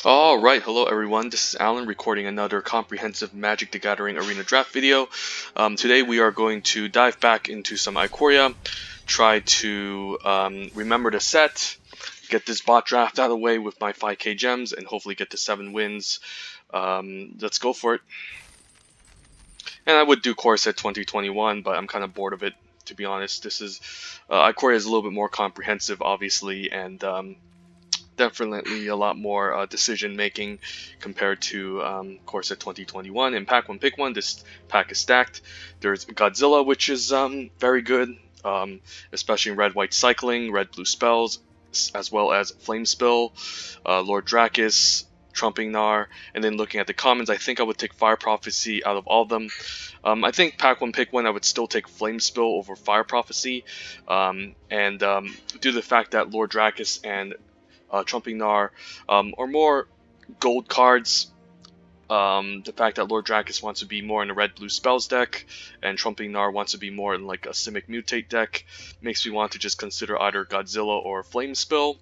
Alright, hello everyone, this is Alan recording another comprehensive Magic the Gathering Arena Draft video. Today we are going to dive back into some Ikoria, try to remember the set, get this bot draft out of the way with my 5k gems, and hopefully get to 7 wins. Let's go for it. And I would do Core Set 2021, but I'm kind of bored of it, to be honest. This is Ikoria is a little bit more comprehensive, obviously, and definitely a lot more decision making compared to Core Set 2021. In Pack 1 Pick 1, this pack is stacked. There's Godzilla, which is very good, especially in red-white cycling, red-blue spells, as well as Flame Spill, Lord Drakis, Trumping Gnar, and then looking at the commons, I think I would take Fire Prophecy out of all of them. I think Pack 1 Pick 1, I would still take Flame Spill over Fire Prophecy, and due to the fact that Lord Drakis and Trumping Gnar are more gold cards. The fact that Lord Drakis wants to be more in a red-blue spells deck, and Trumping Gnar wants to be more in like a Simic Mutate deck, makes me want to just consider either Godzilla or Flame Spill.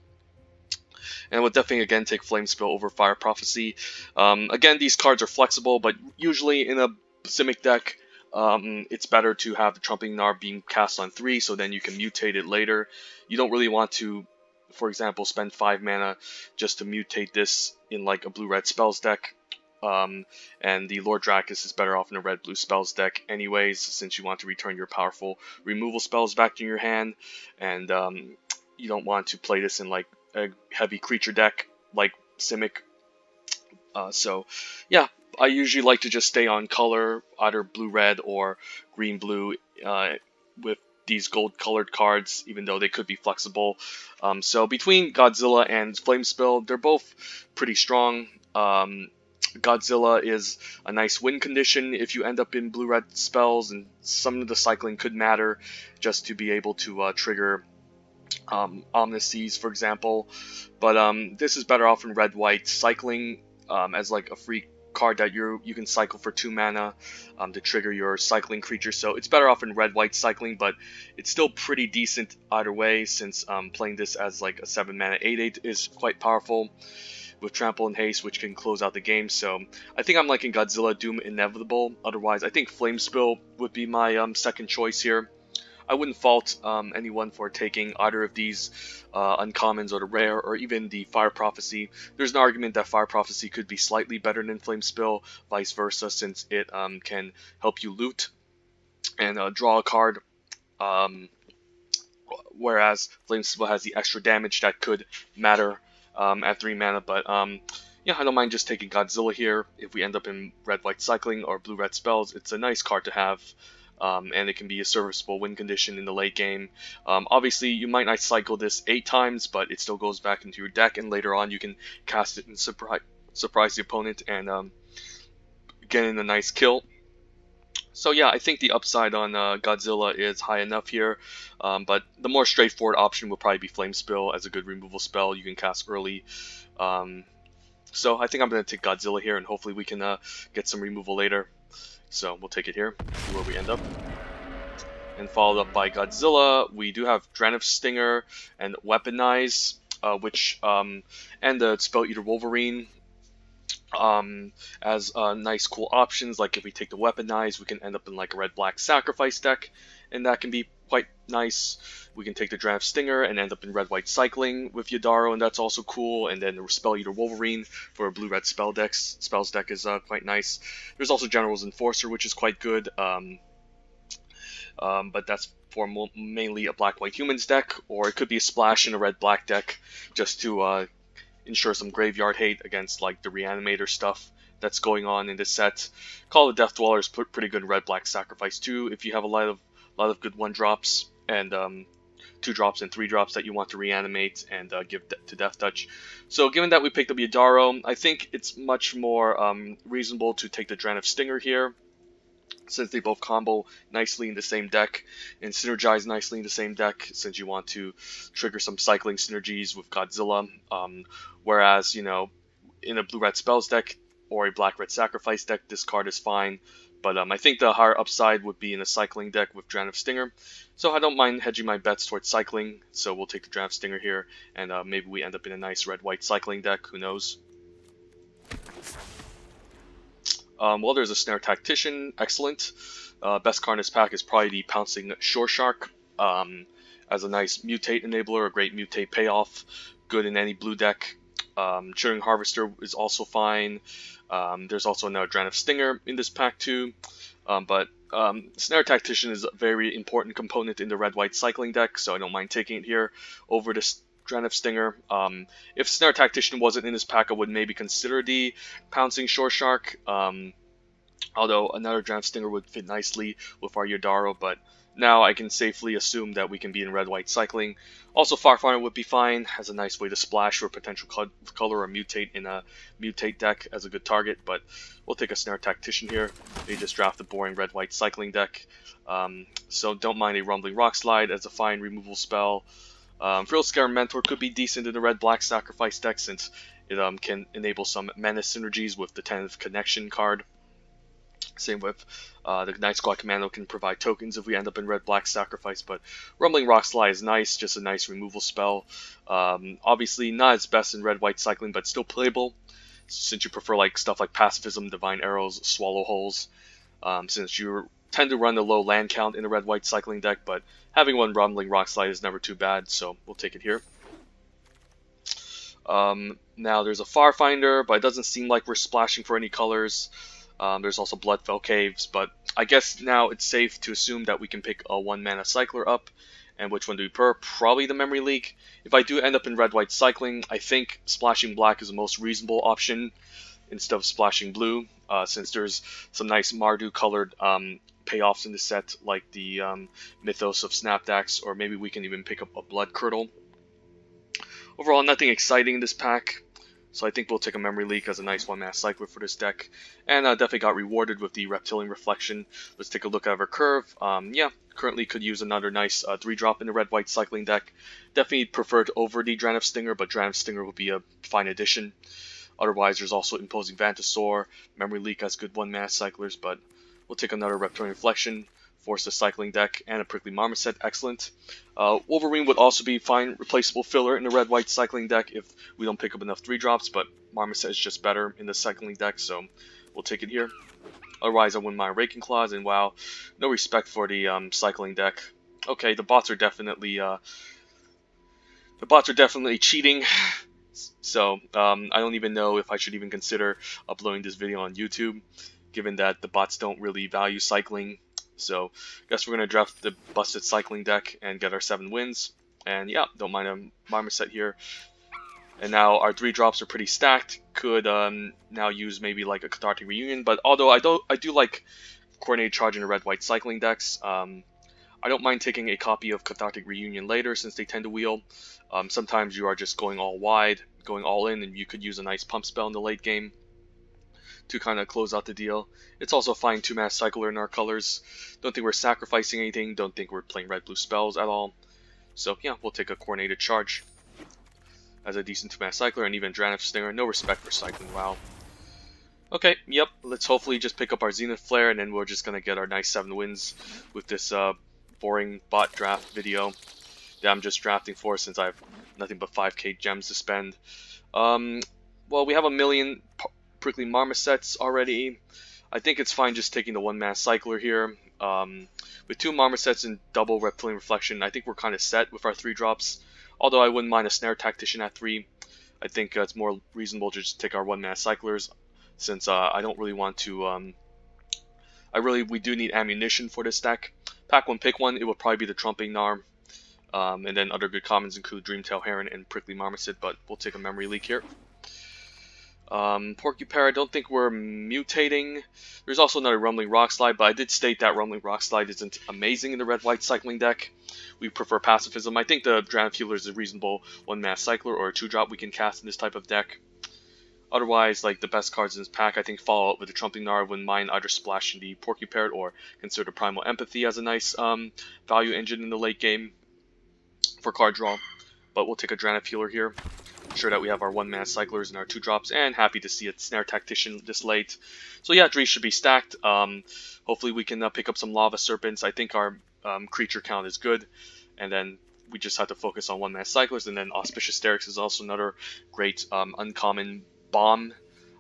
And I would definitely again take Flame Spill over Fire Prophecy. Again, these cards are flexible, but usually in a Simic deck, it's better to have the Trumping Gnar being cast on 3, so then you can mutate it later. You don't really want to, for example, spend 5 mana just to mutate this in like a blue-red spells deck. And the Lord Drakis is better off in a red-blue spells deck anyways, since you want to return your powerful removal spells back to your hand, and you don't want to play this in like a heavy creature deck like Simic. So yeah, I usually like to just stay on color, either blue-red or green-blue, with these gold-colored cards, even though they could be flexible. So between Godzilla and Flame Spill, they're both pretty strong. Godzilla is a nice win condition if you end up in blue-red spells, and some of the cycling could matter just to be able to trigger Omniseas, for example. But this is better off in red-white cycling as like a free card that you can cycle for 2 mana to trigger your cycling creature. So it's better off in red-white cycling, but it's still pretty decent either way, since playing this as like a 7 mana 8/8 is quite powerful with Trample and Haste, which can close out the game. So I think I'm liking Godzilla Doom Inevitable. Otherwise, I think Flame Spill would be my second choice here. I wouldn't fault anyone for taking either of these uncommons or the rare, or even the Fire Prophecy. There's an argument that Fire Prophecy could be slightly better than Flame Spill, vice versa, since it can help you loot and draw a card. Whereas Flame Spill has the extra damage that could matter at 3 mana. But yeah, I don't mind just taking Godzilla here. If we end up in red-white cycling or blue-red spells, it's a nice card to have. And it can be a serviceable win condition in the late game. Obviously, you might not cycle this 8 times, but it still goes back into your deck, and later on you can cast it and surprise the opponent and get in a nice kill. So yeah, I think the upside on Godzilla is high enough here, but the more straightforward option will probably be Flame Spill as a good removal spell you can cast early. So I think I'm going to take Godzilla here, and hopefully we can get some removal later. So we'll take it here, see where we end up. And followed up by Godzilla, we do have Draenei Stinger and Weaponize, and the Spell Eater Wolverine as nice cool options. Like if we take the Weaponize, we can end up in like a red-black sacrifice deck, and that can be quite nice. We can take the Draenei Stinger and end up in red-white cycling with Yadaro, and that's also cool. And then the Spell Eater Wolverine for a blue-red spells deck is quite nice. There's also General's Enforcer, which is quite good, but that's for mainly a black-white humans deck, or it could be a splash in a red-black deck just to ensure some graveyard hate against like the Reanimator stuff that's going on in this set. Call of Death Dweller is pretty good red-black sacrifice too, if you have a lot of good 1-drops and 2-drops and 3-drops that you want to reanimate and give to Death Touch. So given that we picked up Yadaro, I think it's much more reasonable to take the Draenei Stinger here, since they both combo nicely in the same deck and synergize nicely in the same deck, since you want to trigger some cycling synergies with Godzilla. Whereas, you know, in a blue-red spells deck or a black-red sacrifice deck, this card is fine. But I think the higher upside would be in a cycling deck with Draenei Stinger. So I don't mind hedging my bets towards cycling, so we'll take the Draenei Stinger here, and maybe we end up in a nice red-white cycling deck, who knows. Well, there's a Snare Tactician, excellent. Best card in this pack is probably the Pouncing Shore Shark. As a nice mutate enabler, a great mutate payoff, good in any blue deck. Churning Harvester is also fine. There's also another Drannith Stinger in this pack too. But Snare Tactician is a very important component in the red-white cycling deck, so I don't mind taking it here over this Drannith Stinger. If Snare Tactician wasn't in this pack, I would maybe consider the Pouncing Shore Shark. Although another Drannith Stinger would fit nicely with our Yodaro, but now I can safely assume that we can be in red-white cycling. Also, Farfinder would be fine, has a nice way to splash for potential color or mutate in a mutate deck as a good target, but we'll take a Snare Tactician here. They just draft a boring red-white cycling deck, so don't mind a Rumbling Rock Slide as a fine removal spell. Frill Scare Mentor could be decent in the red-black sacrifice deck since it can enable some mana synergies with the Tentative Connection card. Same with the Night Squad Commando can provide tokens if we end up in red-black sacrifice, but Rumbling Rock Slide is nice, just a nice removal spell. Obviously not its best in red-white cycling, but still playable, since you prefer like stuff like Pacifism, Divine Arrows, Swallow Holes, since you tend to run a low land count in the red-white cycling deck, but having one Rumbling Rock Slide is never too bad, so we'll take it here. Now there's a Farfinder, but it doesn't seem like we're splashing for any colors. There's also Bloodfell Caves, but I guess now it's safe to assume that we can pick a 1-mana cycler up. And which one do we prefer? Probably the Memory Leak. If I do end up in red-white cycling, I think splashing black is the most reasonable option instead of splashing blue, since there's some nice Mardu-colored payoffs in the set, like the Mythos of Snapdax, or maybe we can even pick up a Blood Curdle. Overall, nothing exciting in this pack. So I think we'll take a Memory Leak as a nice 1-mana cycler for this deck. And definitely got rewarded with the Reptilian Reflection. Let's take a look at our curve. Yeah, currently could use another nice 3-drop in the red-white cycling deck. Definitely preferred over the Drannith Stinger, but Drannith Stinger would be a fine addition. Otherwise, there's also Imposing Vantasaur. Memory Leak has good 1-mana cyclers, but we'll take another Reptilian Reflection. Force the cycling deck, and a Prickly Marmoset, excellent. Wolverine would also be fine replaceable filler in the red-white cycling deck if we don't pick up enough 3-drops, but Marmoset is just better in the cycling deck, so we'll take it here. Otherwise, I wouldn't mind Raking Claws, and wow, no respect for the cycling deck. Okay, the bots are definitely cheating, so I don't even know if I should even consider uploading this video on YouTube, given that the bots don't really value cycling. So, I guess we're going to draft the Busted Cycling deck and get our 7 wins. And yeah, don't mind a Marmoset here. And now our 3-drops are pretty stacked. Could now use maybe like a Cathartic Reunion. But although I do like Coordinated Charge in the red-white cycling decks, I don't mind taking a copy of Cathartic Reunion later since they tend to wheel. Sometimes you are just going all wide, going all in, and you could use a nice pump spell in the late game to kind of close out the deal. It's also a fine 2-mana cycler in our colors. Don't think we're sacrificing anything. Don't think we're playing red-blue spells at all. So yeah, we'll take a Coordinated Charge as a decent 2-mana cycler, and even Drannith Stinger. No respect for cycling, wow. Okay, yep, let's hopefully just pick up our Zenith Flare, and then we're just going to get our nice 7 wins with this boring bot draft video that I'm just drafting for since I have nothing but 5k gems to spend. Well, we have a million Prickly Marmosets already. I think it's fine just taking the 1-mana cycler here. With 2 Marmosets and double Reptilian Reflection, I think we're kind of set with our 3-drops. Although I wouldn't mind a Snare Tactician at 3. I think it's more reasonable to just take our 1-mana cyclers, since I don't really want to. We do need ammunition for this deck. Pack 1, pick 1. It will probably be the Trumping Gnar. And then other good commons include Dreamtail Heron and Prickly Marmoset, but we'll take a Memory Leak here. Porcupine, I don't think we're mutating. There's also another Rumbling Rock Slide, but I did state that Rumbling Rock Slide isn't amazing in the red-white cycling deck. We prefer Pacifism. I think the Drannith Healer is a reasonable 1-mana cycler or a 2-drop we can cast in this type of deck. Otherwise, like the best cards in this pack, I think follow up with the Trumping Gnar. I wouldn't mind either splashing the Porcupine or consider Primal Empathy as a nice value engine in the late game for card draw. But we'll take a Drannith Healer here. Sure that we have our 1-mana cyclers and our 2-drops, and happy to see a Snare Tactician this late. So yeah, 3 should be stacked. Hopefully we can pick up some Lava Serpents. I think our creature count is good, and then we just have to focus on 1-mana cyclers. And then Auspicious Derricks is also another great uncommon bomb.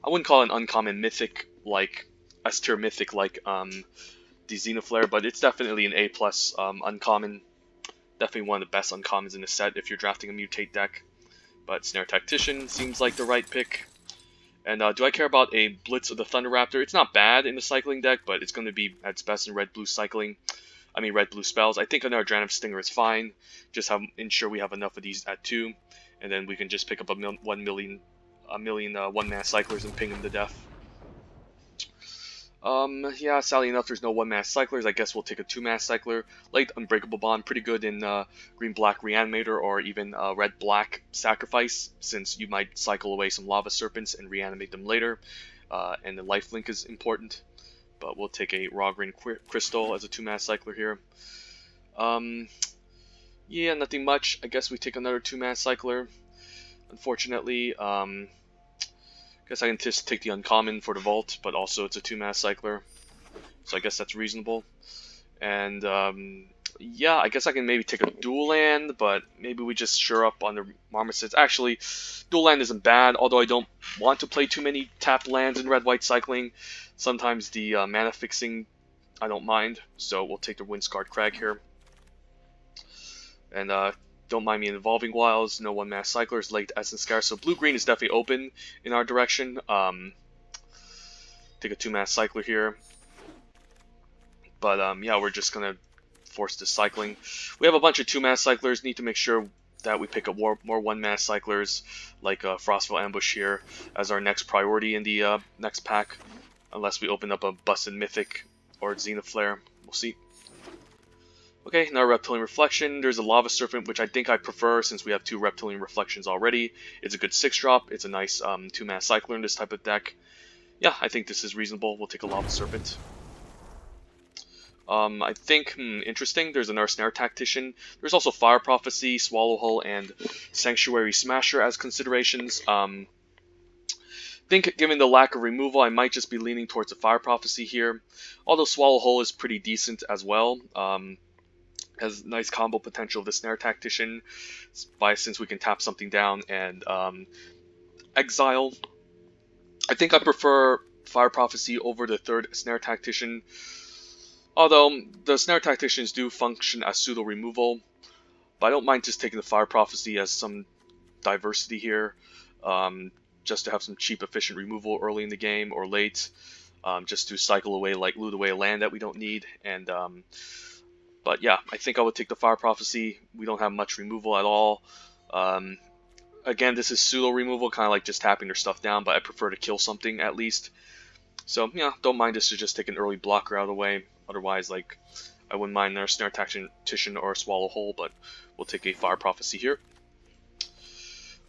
I wouldn't call it an uncommon mythic like S tier mythic like the Xenoflare, but it's definitely an A plus uncommon. Definitely one of the best uncommons in the set if you're drafting a mutate deck. But Snare Tactician seems like the right pick. And do I care about a Blitz of the Thunder Raptor? It's not bad in the cycling deck, but it's going to be at its best in red-blue cycling. I mean red-blue spells. I think another Drannith Stinger is fine. Just ensure we have enough of these at 2, and then we can just pick up a million one-mana cyclers and ping them to death. Yeah, sadly enough, there's no one-mana cyclers. I guess we'll take a 2-mana cycler. Late Unbreakable Bond, pretty good in green-black Reanimator or even red-black Sacrifice, since you might cycle away some Lava Serpents and reanimate them later. And the lifelink is important, but we'll take a Raw Green Crystal as a 2-mana cycler here. Yeah, nothing much. I guess we take another 2-mana cycler. Unfortunately, guess I can just take the uncommon for the vault, but also it's a 2-mana cycler, so I guess that's reasonable. And yeah, I guess I can maybe take a dual land, but maybe we just sure up on the Marmosets. Actually, dual land isn't bad, although I don't want to play too many tapped lands in red-white cycling. Sometimes the mana fixing I don't mind, so we'll take the Windscarred Crag here. And don't mind me in Evolving Wilds, no one-mana cyclers, late Essence Scar, so blue-green is definitely open in our direction. Take a 2-mana cycler here. But yeah, we're just going to force the cycling. We have a bunch of 2-mana cyclers, need to make sure that we pick up more 1-mana cyclers, like Frostville Ambush here, as our next priority in the next pack. Unless we open up a Busted Mythic or Xenoflare, we'll see. Okay, now Reptilian Reflection. There's a Lava Serpent, which I think I prefer since we have 2 Reptilian Reflections already. It's a good 6-drop. It's a nice 2-mana cycler in this type of deck. Yeah, I think this is reasonable. We'll take a Lava Serpent. I think, interesting, there's another Snare Tactician. There's also Fire Prophecy, Swallowhole, and Sanctuary Smasher as considerations. I think given the lack of removal, I might just be leaning towards a Fire Prophecy here. Although Swallowhole is pretty decent as well. Has nice combo potential of the Snare Tactician, since we can tap something down and exile. I think I prefer Fire Prophecy over the 3rd Snare Tactician, although the Snare Tacticians do function as pseudo removal, but I don't mind just taking the Fire Prophecy as some diversity here, just to have some cheap efficient removal early in the game or late, just to cycle away, like loot away a land that we don't need. And but yeah, I think I would take the Fire Prophecy. We don't have much removal at all. Again, this is pseudo removal, kind of like just tapping their stuff down, but I prefer to kill something at least. So yeah, don't mind us to just take an early blocker out of the way. Otherwise, like, I wouldn't mind their Snare Tactician or Swallowhole, but we'll take a Fire Prophecy here.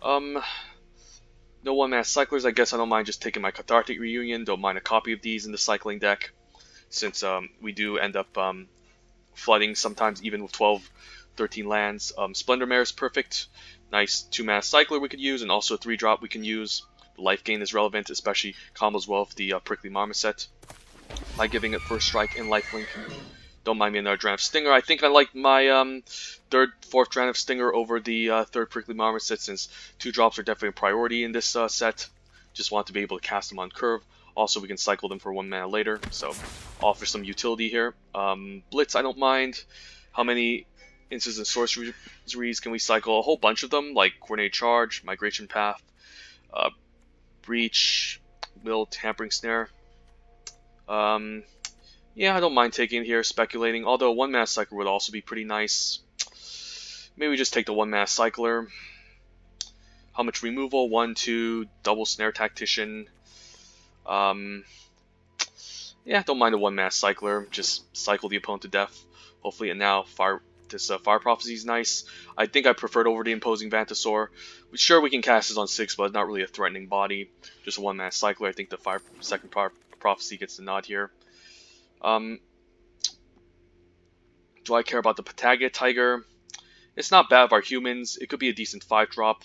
No 1-mana cyclers. I guess I don't mind just taking my Cathartic Reunion. Don't mind a copy of these in the cycling deck, since we do end up flooding sometimes even with 12, 13 lands. Splendor Mare is perfect. Nice 2-mana cycler we could use, and also a 3-drop we can use. The life gain is relevant, especially combos well with the Prickly Marmoset by giving it first strike and lifelink. Don't mind me another Drannith Stinger. I think I like my 3rd, 4th Drannith Stinger over the 3rd Prickly Marmoset, since 2-drops are definitely a priority in this set. Just want to be able to cast them on curve. Also, we can cycle them for 1 mana later, so offer some utility here. Blitz, I don't mind. How many instances and sorceries can we cycle? A whole bunch of them, like Coordinated Charge, Migration Path, Breach, Wilt, Hampering Snare. Yeah, I don't mind taking it here, speculating. Although 1-mana cycler would also be pretty nice. Maybe we just take the 1-mana cycler. How much removal? 1, 2, double Snare Tactician. Yeah, don't mind the 1-mana cycler. Just cycle the opponent to death. Hopefully, and now this Fire Prophecy is nice. I think I prefer it over the Imposing Vantasaur. Sure, we can cast this on 6, but it's not really a threatening body. Just a 1-mana cycler. I think the second Fire Prophecy gets the nod here. Do I care about the Patagia Tiger? It's not bad for our humans. It could be a decent 5-drop.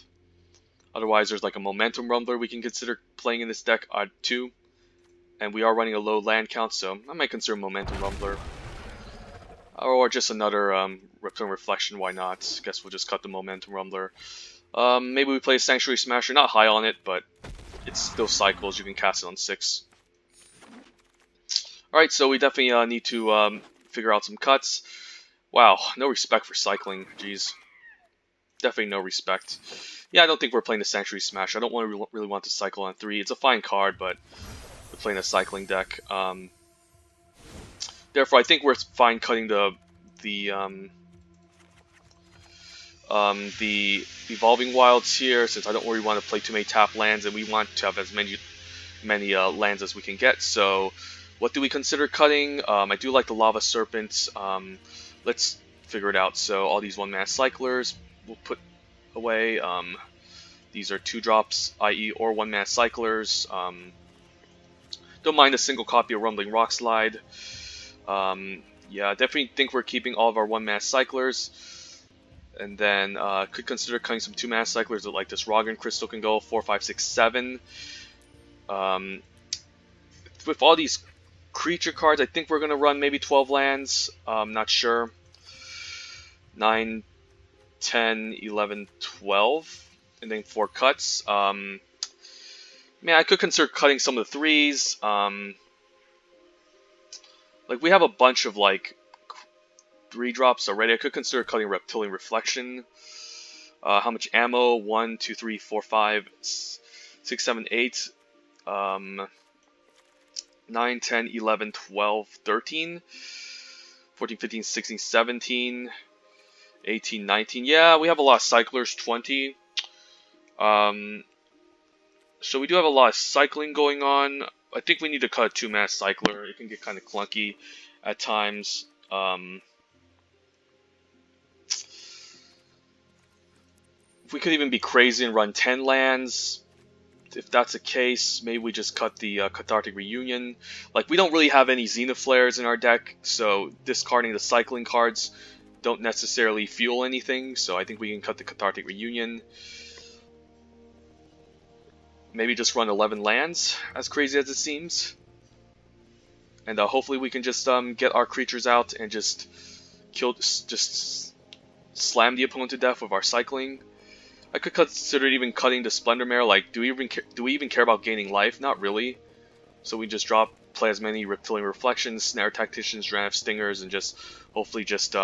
Otherwise, there's like a Momentum Rumbler we can consider playing in this deck too. And we are running a low land count, so I might consider Momentum Rumbler. Or just another Reptilian Reflection, why not? Guess we'll just cut the Momentum Rumbler. Maybe we play a Sanctuary Smasher, not high on it, but it still cycles. You can cast it on 6. Alright, so we definitely need to figure out some cuts. Wow, no respect for cycling. Jeez. Definitely no respect. Yeah, I don't think we're playing the Sanctuary Smash. I don't really want to cycle on 3. It's a fine card, but we're playing a cycling deck. Therefore, I think we're fine cutting the Evolving Wilds here, since I don't really want to play too many tap lands, and we want to have as many lands as we can get. So, what do we consider cutting? I do like the Lava Serpents. Let's figure it out. So, all these 1-mana cyclers we'll put away. These are 2-drops, i.e. or 1-mana cyclers. Don't mind a single copy of Rumbling Rockslide. Yeah, definitely think we're keeping all of our 1-mana cyclers. And then could consider cutting some 2-mana cyclers that like this Rogan Crystal can go 4, 5, 6, 7. With all these creature cards, I think we're going to run maybe 12 lands. Not sure. 9, 10, 11, 12. And then 4 cuts. Man, I could consider cutting some of the 3s. Like, we have a bunch of, like, 3-drops already. I could consider cutting Reptilian Reflection. How much ammo? 1, 2, 3, 4, 5, 6, 7, 8. 9, 10, 11, 12, 13. 14, 15, 16, 17. 18, 19. Yeah, we have a lot of cyclers. 20. So we do have a lot of cycling going on. I think we need to cut a 2-mana cycler. It can get kind of clunky at times. If we could even be crazy and run 10 lands, if that's the case, maybe we just cut the Cathartic Reunion. Like, we don't really have any Xenoflares in our deck, so discarding the cycling cards don't necessarily fuel anything, so I think we can cut the Cathartic Reunion. Maybe just run 11 lands, as crazy as it seems. And hopefully we can just get our creatures out and just slam the opponent to death with our cycling. I could consider even cutting the Splendor Mare. Like, do we even care about gaining life? Not really. So we just play as many Reptilian Reflections, Snare Tacticians, Draft Stingers, and just hopefully just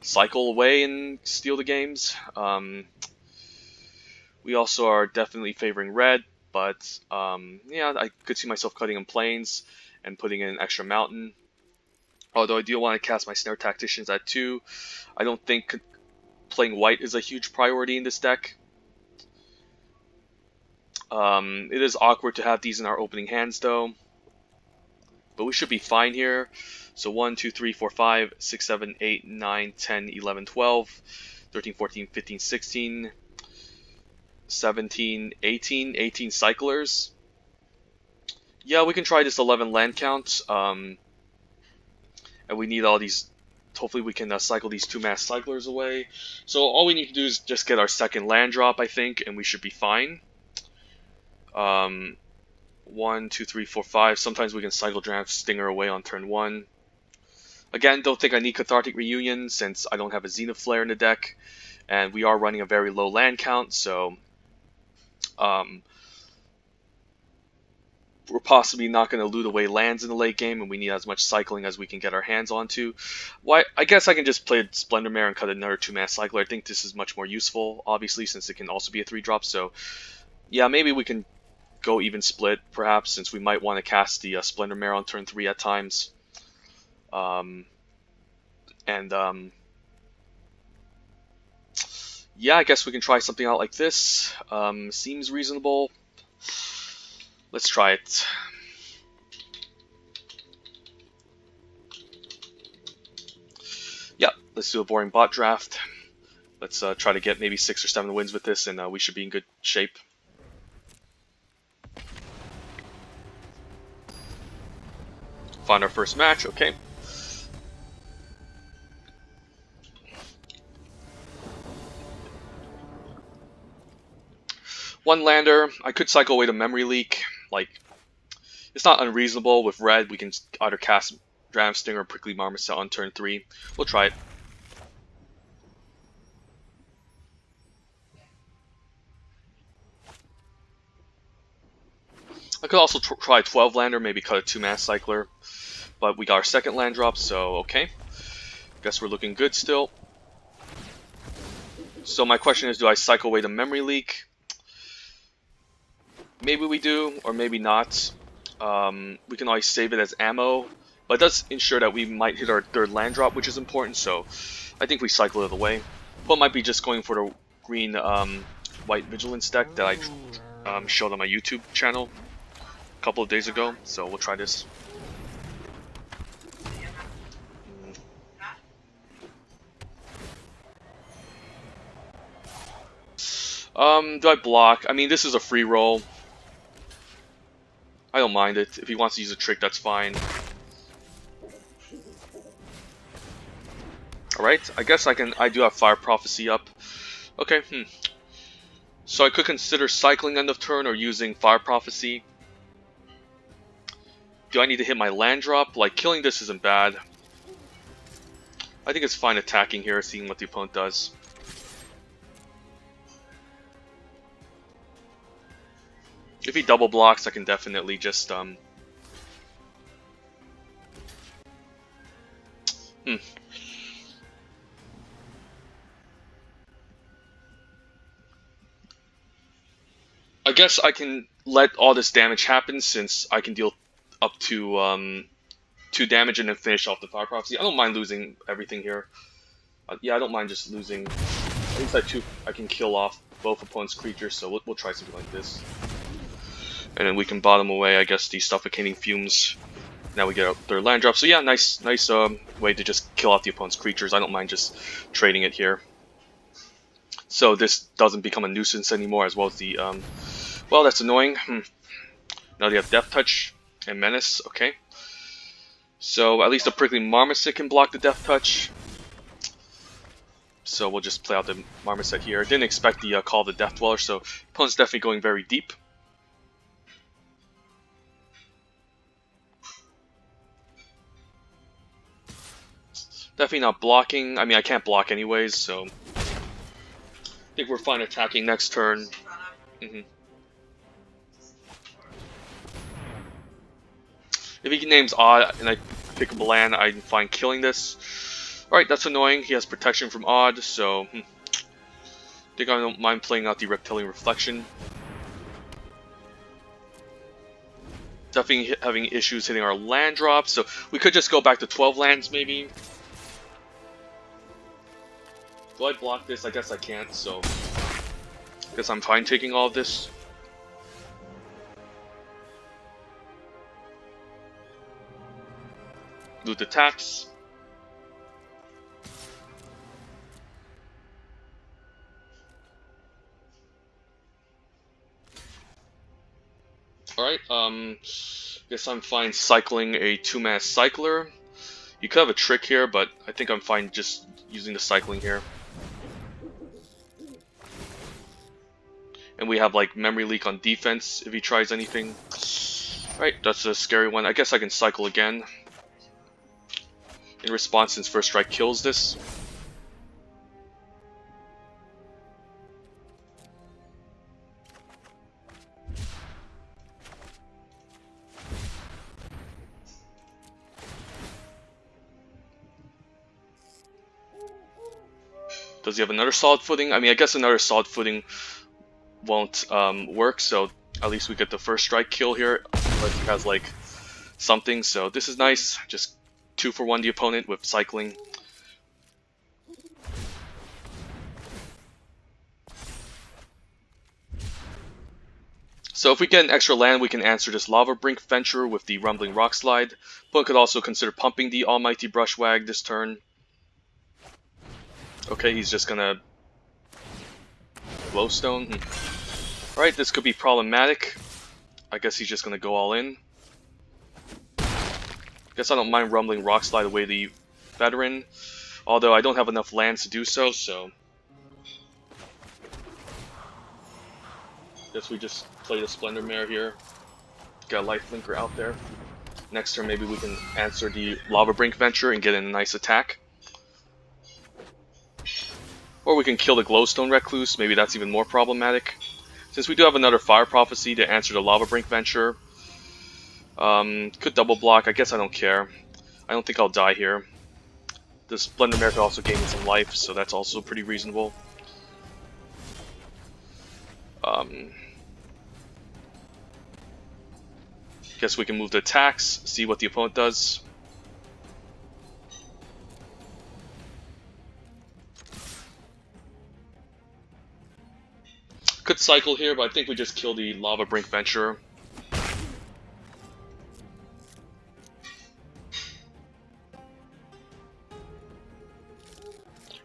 cycle away and steal the games. We also are definitely favoring red, but yeah, I could see myself cutting in plains and putting in an extra mountain. Although I do want to cast my Snare Tacticians at 2. I don't think playing white is a huge priority in this deck. It is awkward to have these in our opening hands though. But we should be fine here. So 1, 2, 3, 4, 5, 6, 7, 8, 9, 10, 11, 12, 13, 14, 15, 16, 17, 18. 18 cyclers. Yeah, we can try this 11 land count. And we need all these. Hopefully we can cycle these 2-mana cyclers away. So all we need to do is just get our second land drop, I think, and we should be fine. 1, 2, 3, 4, 5. Sometimes we can cycle Draft Stinger away on turn 1. Again, don't think I need Cathartic Reunion since I don't have a Xenoflare in the deck. And we are running a very low land count, so we're possibly not going to loot away lands in the late game, and we need as much cycling as we can get our hands onto. Why? I guess I can just play Splendor Mare and cut another 2-mana cycler. I think this is much more useful, obviously, since it can also be a 3-drop. So, yeah, maybe we can go even split, perhaps, since we might want to cast the Splendor Mare on turn 3 at times. Yeah, I guess we can try something out like this. Seems reasonable. Let's try it. Yeah, let's do a boring bot draft. Let's try to get maybe 6 or 7 wins with this, and we should be in good shape. Find our first match, okay. One lander. I could cycle away to Memory Leak. Like, it's not unreasonable. With red, we can either cast Draft Stinger or Prickly Marmoset on turn 3. We'll try it. could also try 12 lander, maybe cut a 2-mana cycler. But we got our second land drop, so okay. Guess we're looking good still. So my question is, do I cycle away the memory leak? Maybe we do, or maybe not. We can always save it as ammo, but it does ensure that we might hit our third land drop, which is important, so I think we cycle it away. But might be just going for the green white vigilance deck that I showed on my YouTube channel a couple of days ago, so we'll try this. Do I block? I mean, this is a free roll. I don't mind it. If he wants to use a trick, that's fine. Alright, I guess I do have Fire Prophecy up. Okay, So I could consider cycling end of turn or using Fire Prophecy. Do I need to hit my land drop? Like, killing this isn't bad. I think it's fine attacking here, seeing what the opponent does. If he double blocks, I can definitely just I guess I can let all this damage happen since I can deal up to 2 damage and then finish off the Fire Prophecy. I don't mind losing everything here. Yeah, I don't mind just losing. At least I can kill off both opponents' creatures, so we'll try something like this. And then we can bottom away, I guess, these suffocating fumes. Now we get their land drop. So yeah, nice way to just kill off the opponent's creatures. I don't mind just trading it here. So this doesn't become a nuisance anymore, as well as the well, that's annoying. Now they have Death Touch and Menace. Okay. So at least the Prickly Marmoset can block the Death Touch. So we'll just play out the Marmoset here. Didn't expect the Call of the Death Dweller, so opponent's definitely going very deep. Definitely not blocking. I mean, I can't block anyways, so I think we're fine attacking next turn. If he names Odd and I pick up a land, I'm fine killing this. Alright, that's annoying. He has protection from Odd, so I think I don't mind playing out the Reptilian Reflection. Definitely having issues hitting our land drops, so we could just go back to 12 lands maybe. Do I block this? I guess I can't, so I guess I'm fine taking all of this. Loot the tax. Alright, guess I'm fine cycling a 2-mana cycler. You could have a trick here, but I think I'm fine just using the cycling here. And we have like memory leak on defense if he tries anything. Alright, that's a scary one. I guess I can cycle again. In response, since First Strike kills this. Does he have another solid footing? I mean, I guess another solid footing won't work, so at least we get the First Strike kill here. But he has like something, so this is nice. Just 2-for-1 the opponent with cycling. So if we get an extra land, we can answer this Lava Brink Venture with the Rumbling Rock Slide. Opponent could also consider pumping the Almighty Brushwag this turn. Okay, he's just gonna Glowstone. Alright, this could be problematic. I guess he's just gonna go all in. Guess I don't mind Rumbling Rock Slide away the Veteran, although I don't have enough lands to do so, guess we just play the Splendor Mare here. Got a Lifelinker out there. Next turn maybe we can answer the Lava Brink Venture and get in a nice attack. Or we can kill the Glowstone Recluse, maybe that's even more problematic. Since we do have another Fire Prophecy to answer the Lava Brink Venture, Could double block. I guess I don't care. I don't think I'll die here. The Splendor Mare could also gain me some life, so that's also pretty reasonable. Guess we can move the attacks, see what the opponent does. Could cycle here, but I think we just kill the Lava Brink Venturer.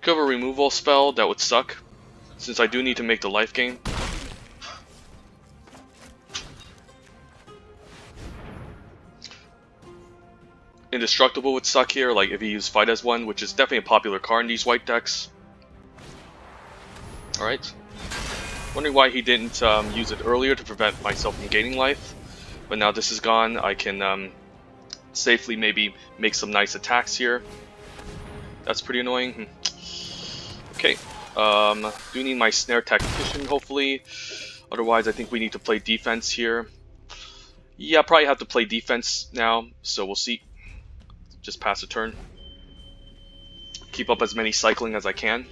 Could have a removal spell, that would suck, since I do need to make the life gain. Indestructible would suck here, like if he used Fight as one, which is definitely a popular card in these white decks. Alright. Wondering why he didn't use it earlier to prevent myself from gaining life. But now this is gone, I can safely maybe make some nice attacks here. That's pretty annoying. Okay. Do need my Snare Tactician, hopefully. Otherwise, I think we need to play defense here. Yeah, probably have to play defense now, so we'll see. Just pass a turn. Keep up as many cycling as I can.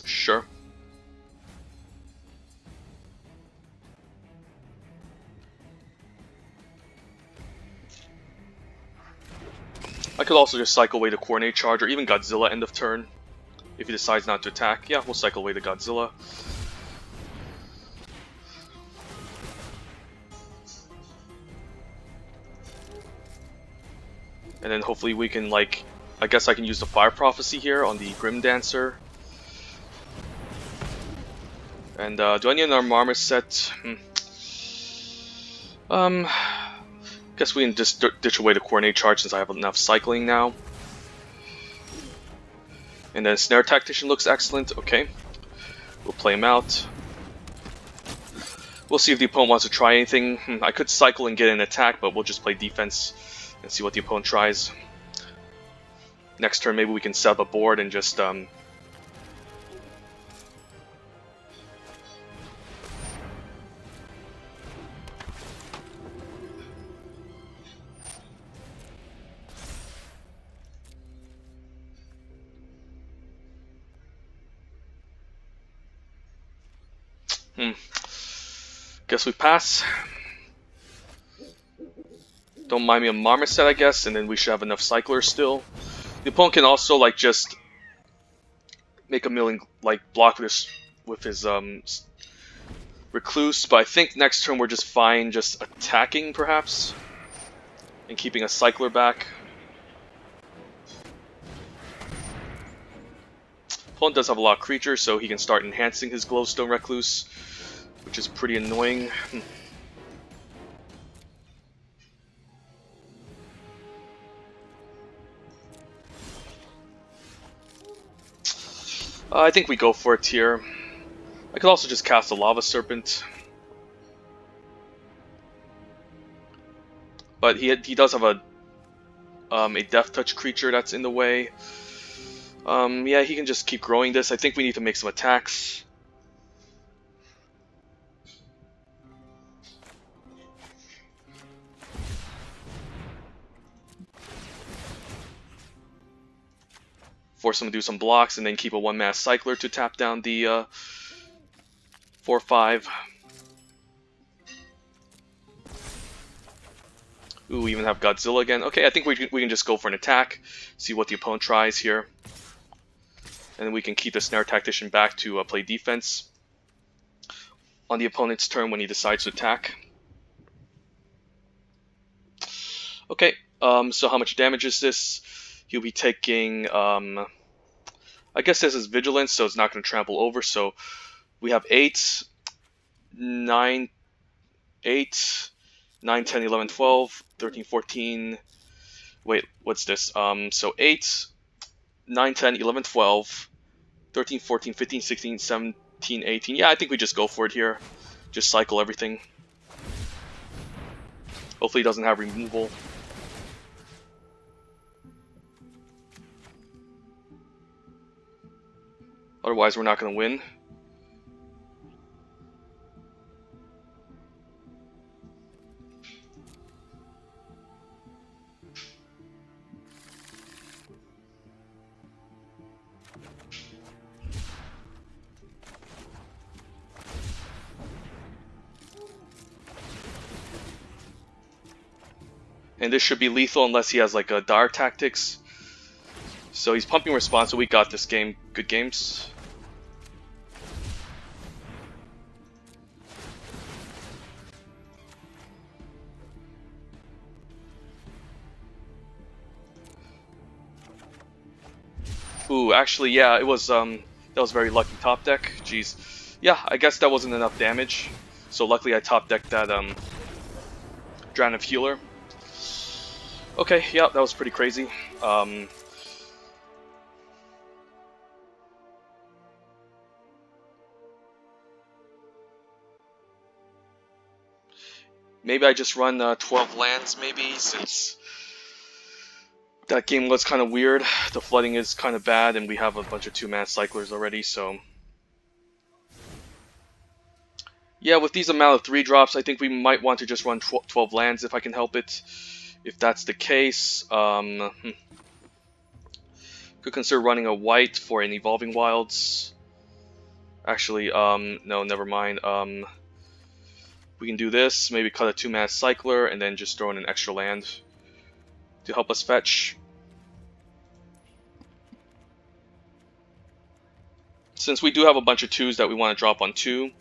Sure. I could also just cycle away the Coordinate Charge, or even Godzilla end of turn. If he decides not to attack, yeah, we'll cycle away the Godzilla. And then hopefully we can, like, I guess I can use the Fire Prophecy here on the Grim Dancer. And do I need another armor set? Guess we can just ditch away the Coordinate Charge since I have enough cycling now. And then Snare Tactician looks excellent. Okay, we'll play him out. We'll see if the opponent wants to try anything. I could cycle and get an attack, but we'll just play defense and see what the opponent tries. Next turn, maybe we can set up a board and just guess we pass. Don't mind me a Marmoset, I guess, and then we should have enough cyclers still. The opponent can also like just make a million like block this with his Recluse, but I think next turn we're just fine just attacking perhaps and keeping a cycler back. Opponent does have a lot of creatures, so he can start enhancing his Glowstone Recluse, which is pretty annoying. I think we go for it here. I could also just cast a Lava Serpent. But he does have a Death Touch creature that's in the way. Yeah, he can just keep growing this. I think we need to make some attacks. Force him to do some blocks and then keep a 1-mana cycler to tap down the 4/5. Ooh, we even have Godzilla again. Okay, I think we can just go for an attack, see what the opponent tries here. And then we can keep the Snare Tactician back to play defense on the opponent's turn when he decides to attack. Okay, so how much damage is this? He'll be taking, I guess this is Vigilance, so it's not going to trample over, so we have 8, 9, 8, 9, 10, 11, 12, 13, 14, wait, what's this? So 8, 9, 10, 11, 12, 13, 14, 15, 16, 17, 18. Yeah, I think we just go for it here. Just cycle everything. Hopefully he doesn't have removal. Otherwise, we're not going to win. And this should be lethal unless he has like a dire tactics. So he's pumping response, so we got this game. Good games. Ooh, actually, yeah, it was that was very lucky top deck. Jeez. Yeah, I guess that wasn't enough damage. So luckily I top decked that Dragon of Healer. Okay, yeah, that was pretty crazy. Maybe I just run 12 lands, maybe, since that game was kind of weird. The flooding is kind of bad, and we have a bunch of 2-mana cyclers already, so... Yeah, with these amount of 3-drops, I think we might want to just run 12 lands if I can help it. If that's the case, could consider running a white for an Evolving Wilds. Actually, no, never mind. We can do this, maybe cut a 2-mana cycler, and then just throw in an extra land to help us fetch. Since we do have a bunch of 2s that we want to drop on 2.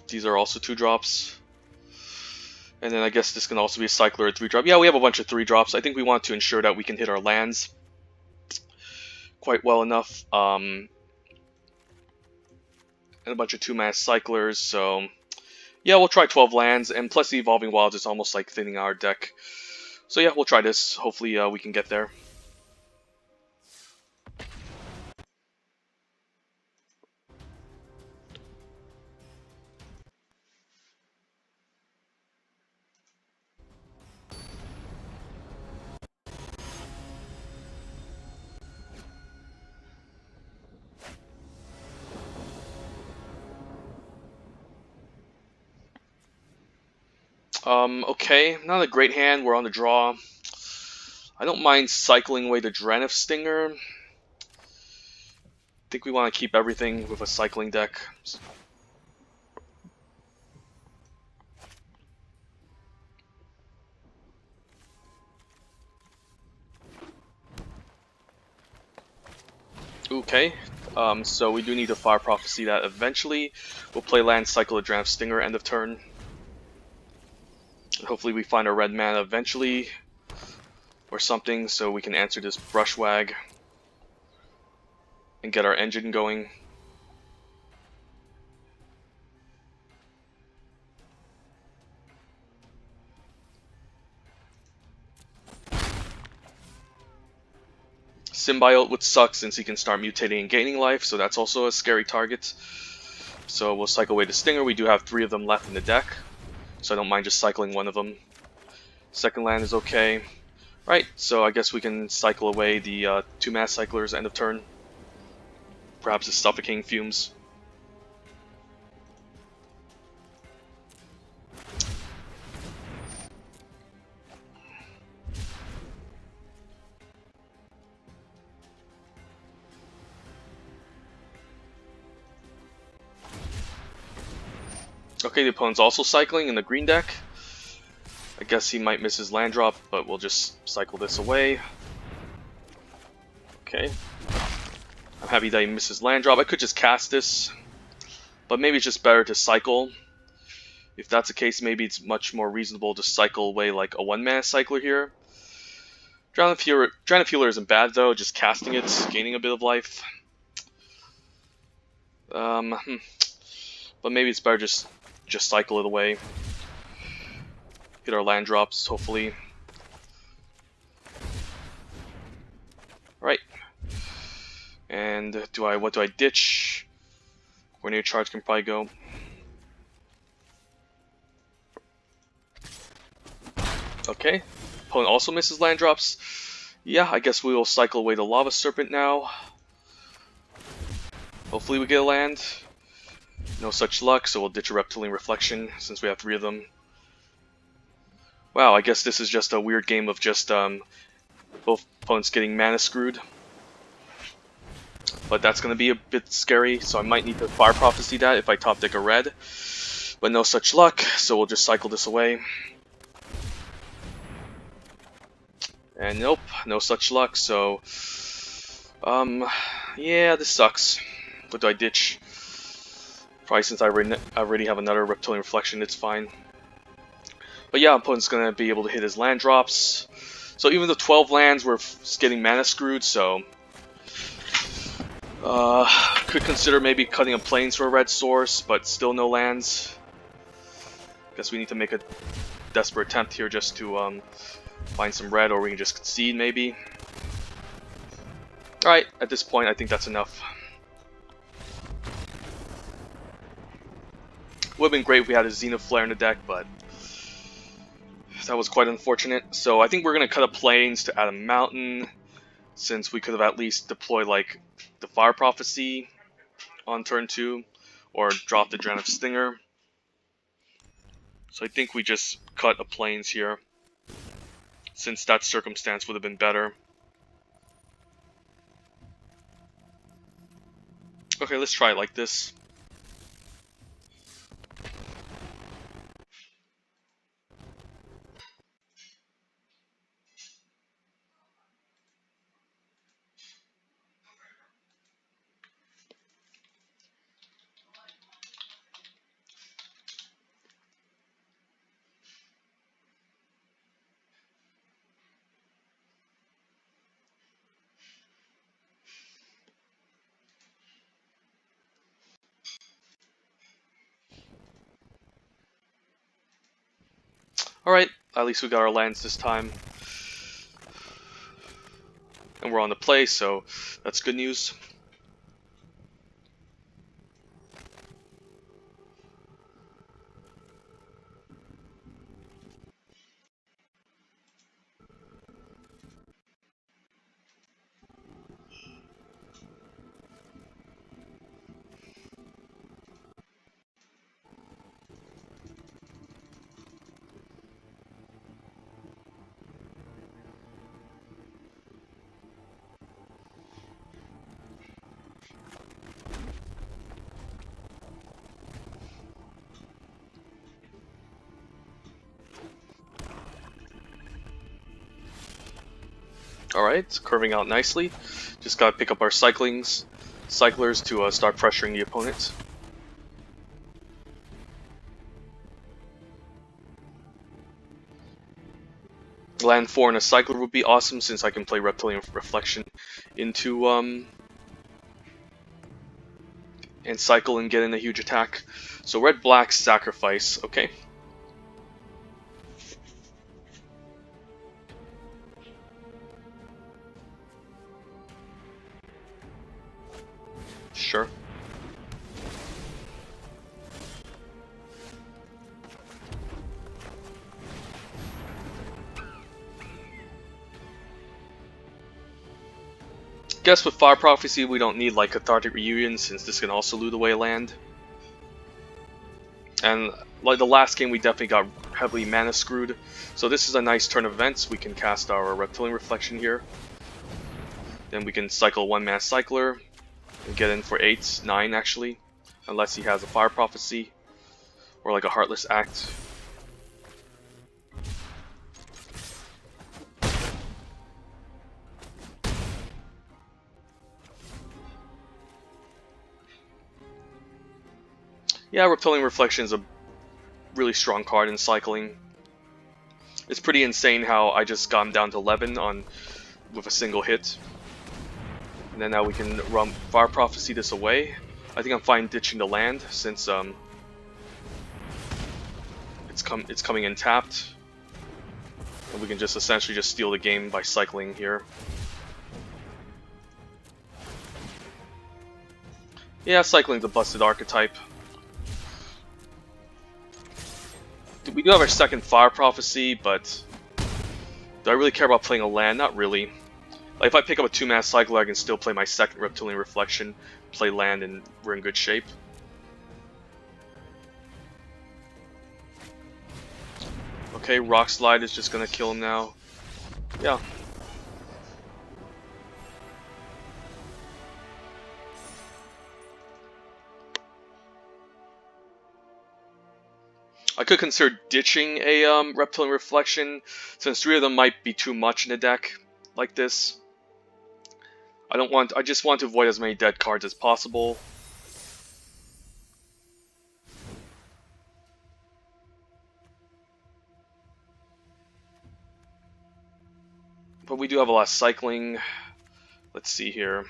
These are also 2-drops. And then I guess this can also be a cycler or 3-drop. Yeah, we have a bunch of 3-drops. I think we want to ensure that we can hit our lands quite well enough. And a bunch of 2-mana cyclers, so... Yeah, we'll try 12 lands, and plus the Evolving Wilds is almost like thinning our deck. So yeah, we'll try this. Hopefully we can get there. Okay, not a great hand. We're on the draw. I don't mind cycling away the Dragon Stinger. I think we want to keep everything with a cycling deck. Okay, so we do need to Fire Prophecy that eventually. We'll play land, cycle a Dragon Stinger, end of turn. Hopefully we find our red mana eventually, or something, so we can answer this Brushwag and get our engine going. Symbiote would suck since he can start mutating and gaining life, so that's also a scary target. So we'll cycle away the Stinger. We do have 3 of them left in the deck, so I don't mind just cycling one of them. Second land is okay. Right, so I guess we can cycle away the 2-mana cyclers end of turn. Perhaps the Suffocating Fumes. Okay, the opponent's also cycling in the green deck. I guess he might miss his land drop, but we'll just cycle this away. Okay. I'm happy that he misses land drop. I could just cast this, but maybe it's just better to cycle. If that's the case, maybe it's much more reasonable to cycle away like a 1-mana cycler here. Dragon of Healer isn't bad though, just casting it, gaining a bit of life. But maybe it's better just cycle it away. Get our land drops, hopefully. Right. And what do I ditch? Coordinator Charge can probably go. Okay. Opponent also misses land drops. Yeah, I guess we will cycle away the Lava Serpent now. Hopefully we get a land. No such luck, so we'll ditch a Reptilian Reflection since we have 3 of them. Wow, I guess this is just a weird game of just both opponents getting mana screwed. but that's going to be a bit scary, so I might need to Fire Prophecy that if I top deck a red. But no such luck, so we'll just cycle this away. And nope, no such luck, so... yeah, this sucks. What do I ditch? Probably since I already have another Reptilian Reflection, it's fine. But yeah, opponent's going to be able to hit his land drops. So even though 12 lands, we're getting mana screwed, so... could consider maybe cutting a plains for a red source, but still no lands. Guess we need to make a desperate attempt here just to find some red, or we can just concede maybe. Alright, at this point I think that's enough. Would have been great if we had a Zenith Flare in the deck, but that was quite unfortunate. So I think we're going to cut a plains to add a mountain, since we could have at least deployed like the Fire Prophecy on turn 2, or drop the Dren of Stinger. So I think we just cut a plains here, since that circumstance would have been better. Okay, let's try it like this. Alright, at least we got our lands this time. And we're on the play, so that's good news. Alright, curving out nicely. Just gotta pick up our cyclers to start pressuring the opponent. Land 4 and a cycler would be awesome, since I can play Reptilian Reflection into and cycle and get in a huge attack. So red-black sacrifice, okay. Sure. Guess with Fire Prophecy we don't need like Cathartic Reunion, since this can also loot away land. And like the last game we definitely got heavily mana screwed. So this is a nice turn of events. We can cast our Reptilian Reflection here. Then we can cycle 1-mana cycler and get in for 8, 9 actually. Unless he has a Fire Prophecy or like a Heartless Act. Yeah, Reptilian Reflection is a really strong card in cycling. It's pretty insane how I just got him down to 11 with a single hit. And then now we can run Fire Prophecy this away. I think I'm fine ditching the land, since it's coming in tapped. And we can just essentially just steal the game by cycling here. Yeah, cycling's a busted archetype. We do have our second Fire Prophecy, but do I really care about playing a land? Not really. Like if I pick up a 2-mana cycler, I can still play my second Reptilian Reflection, play land, and we're in good shape. Okay, Rock Slide is just gonna kill him now. Yeah. I could consider ditching a Reptilian Reflection, since 3 of them might be too much in a deck like this. I just want to avoid as many dead cards as possible. But we do have a lot of cycling. Let's see here.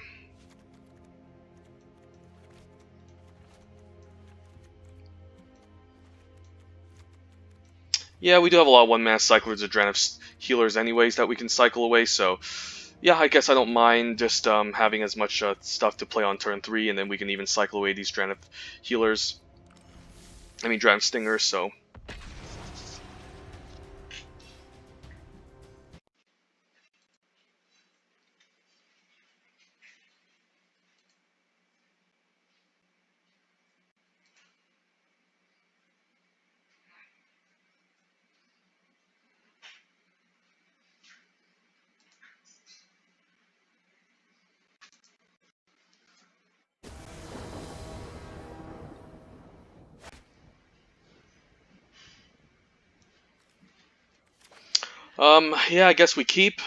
Yeah, we do have a lot of one-mana cyclers or Draenei healers anyways that we can cycle away, so yeah, I guess I don't mind just having as much stuff to play on turn 3, and then we can even cycle away these Draenei healers. I mean, Draenei stingers, so... yeah, I guess we keep.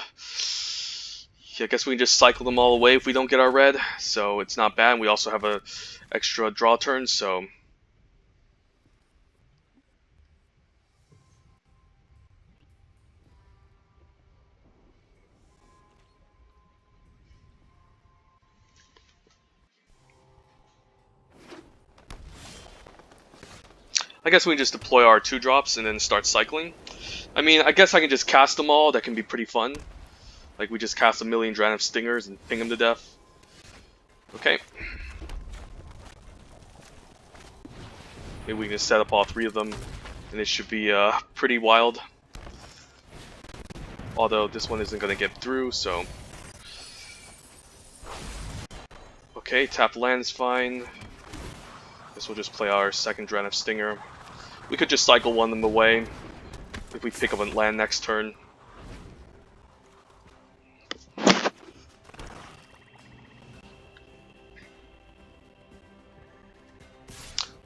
Yeah, I guess we can just cycle them all away if we don't get our red, so it's not bad. We also have a extra draw turn, so... I guess we can just deploy our 2-drops and then start cycling. I mean, I guess I can just cast them all. That can be pretty fun. Like, we just cast a million Draenei Stingers and ping them to death. Okay. Maybe we can just set up all 3 of them, and it should be pretty wild. Although this one isn't going to get through, so... Okay, tap land is fine. Guess we'll just play our second Draenei Stinger. We could just cycle one of them away if we pick up a land next turn.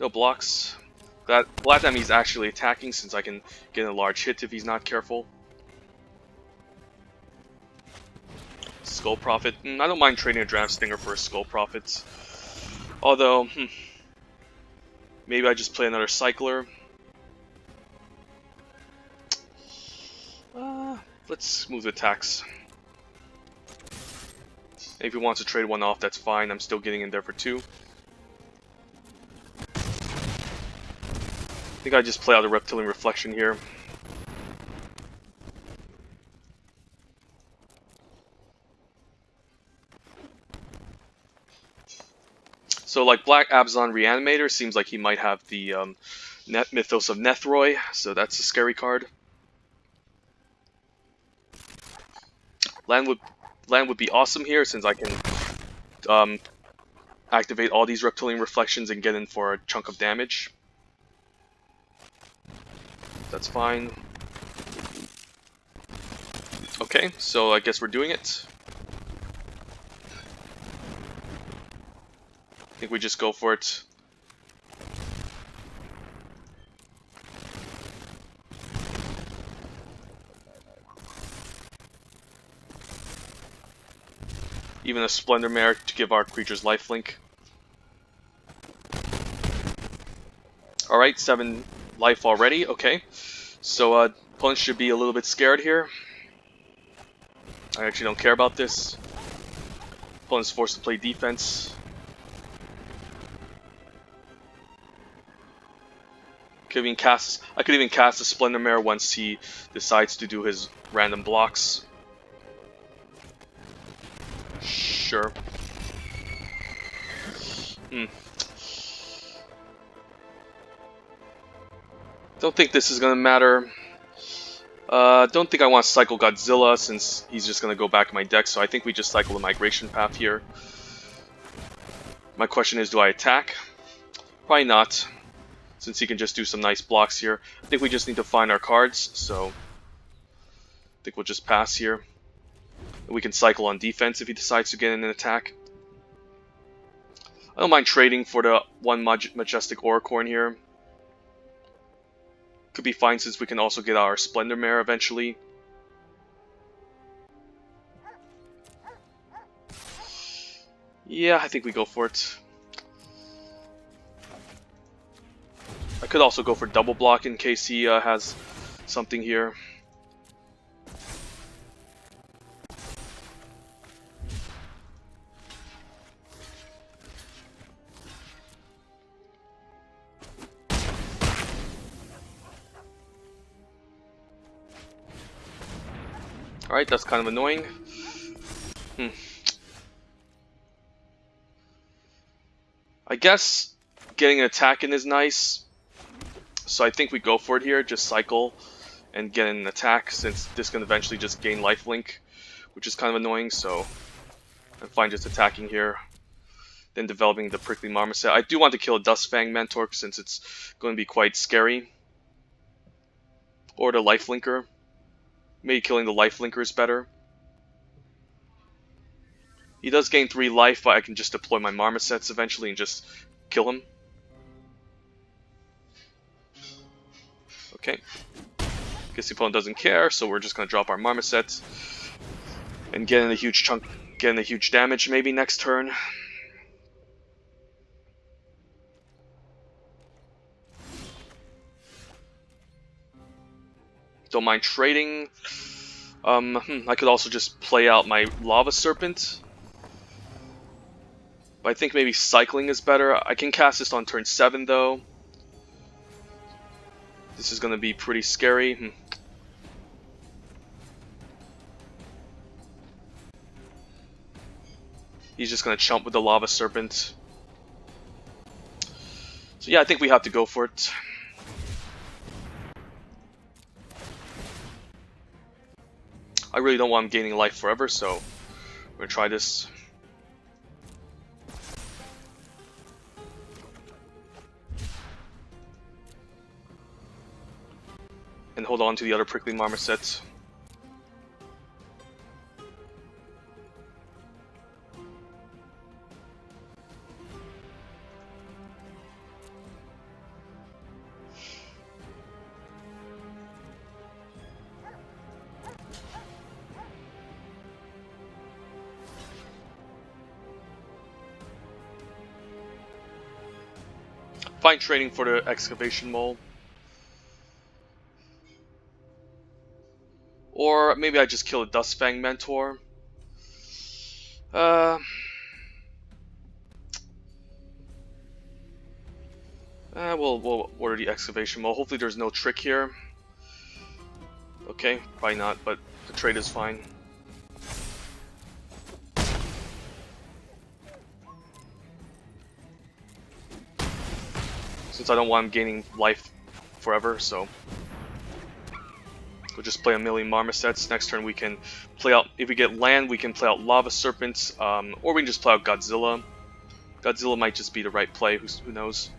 No blocks. Glad that he's actually attacking, since I can get a large hit if he's not careful. Skull Prophet. I don't mind trading a Draenei Stinger for a Skull Prophet. Although, maybe I just play another Cycler. Let's move the attacks. If he wants to trade one off, that's fine. I'm still getting in there for 2. I think I just play out a Reptilian Reflection here. So, like, Black Absalon Reanimator seems like he might have the Mythos of Nethroi, so that's a scary card. Land would be awesome here, since I can activate all these Reptilian Reflections and get in for a chunk of damage. That's fine. Okay, so I guess we're doing it. I think we just go for it. Even a Splendor Mare to give our creatures lifelink. Alright, 7 life already, okay. So, opponents should be a little bit scared here. I actually don't care about this. Opponent's forced to play defense. I could even cast a Splendor Mare once he decides to do his random blocks. Sure. Don't think this is gonna matter. Don't think I want to cycle Godzilla, since he's just gonna go back in my deck, so I think we just cycle the Migration Path here. My question is, do I attack? Probably not, since he can just do some nice blocks here. I think we just need to find our cards, so I think we'll just pass here. We can cycle on defense if he decides to get in an attack. I don't mind trading for the 1 Majestic Auricorn here. Could be fine since we can also get our Splendor Mare eventually. Yeah, I think we go for it. I could also go for double block in case he has something here. Alright, that's kind of annoying. I guess getting an attack in is nice. So I think we go for it here, just cycle and get an attack, since this can eventually just gain lifelink, which is kind of annoying, so I'm fine just attacking here. Then developing the Prickly Marmoset. I do want to kill a Dustfang Mentor since it's going to be quite scary. Or the Lifelinker. Maybe killing the Lifelinker is better. He does gain 3 life, but I can just deploy my Marmosets eventually and just kill him. Okay. Guess the opponent doesn't care, so we're just going to drop our Marmosets. And get in a huge chunk, get in a huge damage maybe next turn. Don't mind trading. I could also just play out my Lava Serpent. But I think maybe cycling is better. I can cast this on turn 7 though. This is going to be pretty scary. He's just going to chump with the Lava Serpent. So yeah, I think we have to go for it. I really don't want him gaining life forever, so we're going to try this. And hold on to the other Prickly Marmosets. Fine trading for the Excavation Mole. Or maybe I just kill a Dustfang Mentor. We'll order the Excavation Mole. Hopefully there's no trick here. Okay, probably not, but the trade is fine. Since I don't want him gaining life forever, so we'll just play a million Marmosets. Next turn we can play out, if we get land, we can play out Lava Serpents, or we can just play out Godzilla. Godzilla might just be the right play, who knows.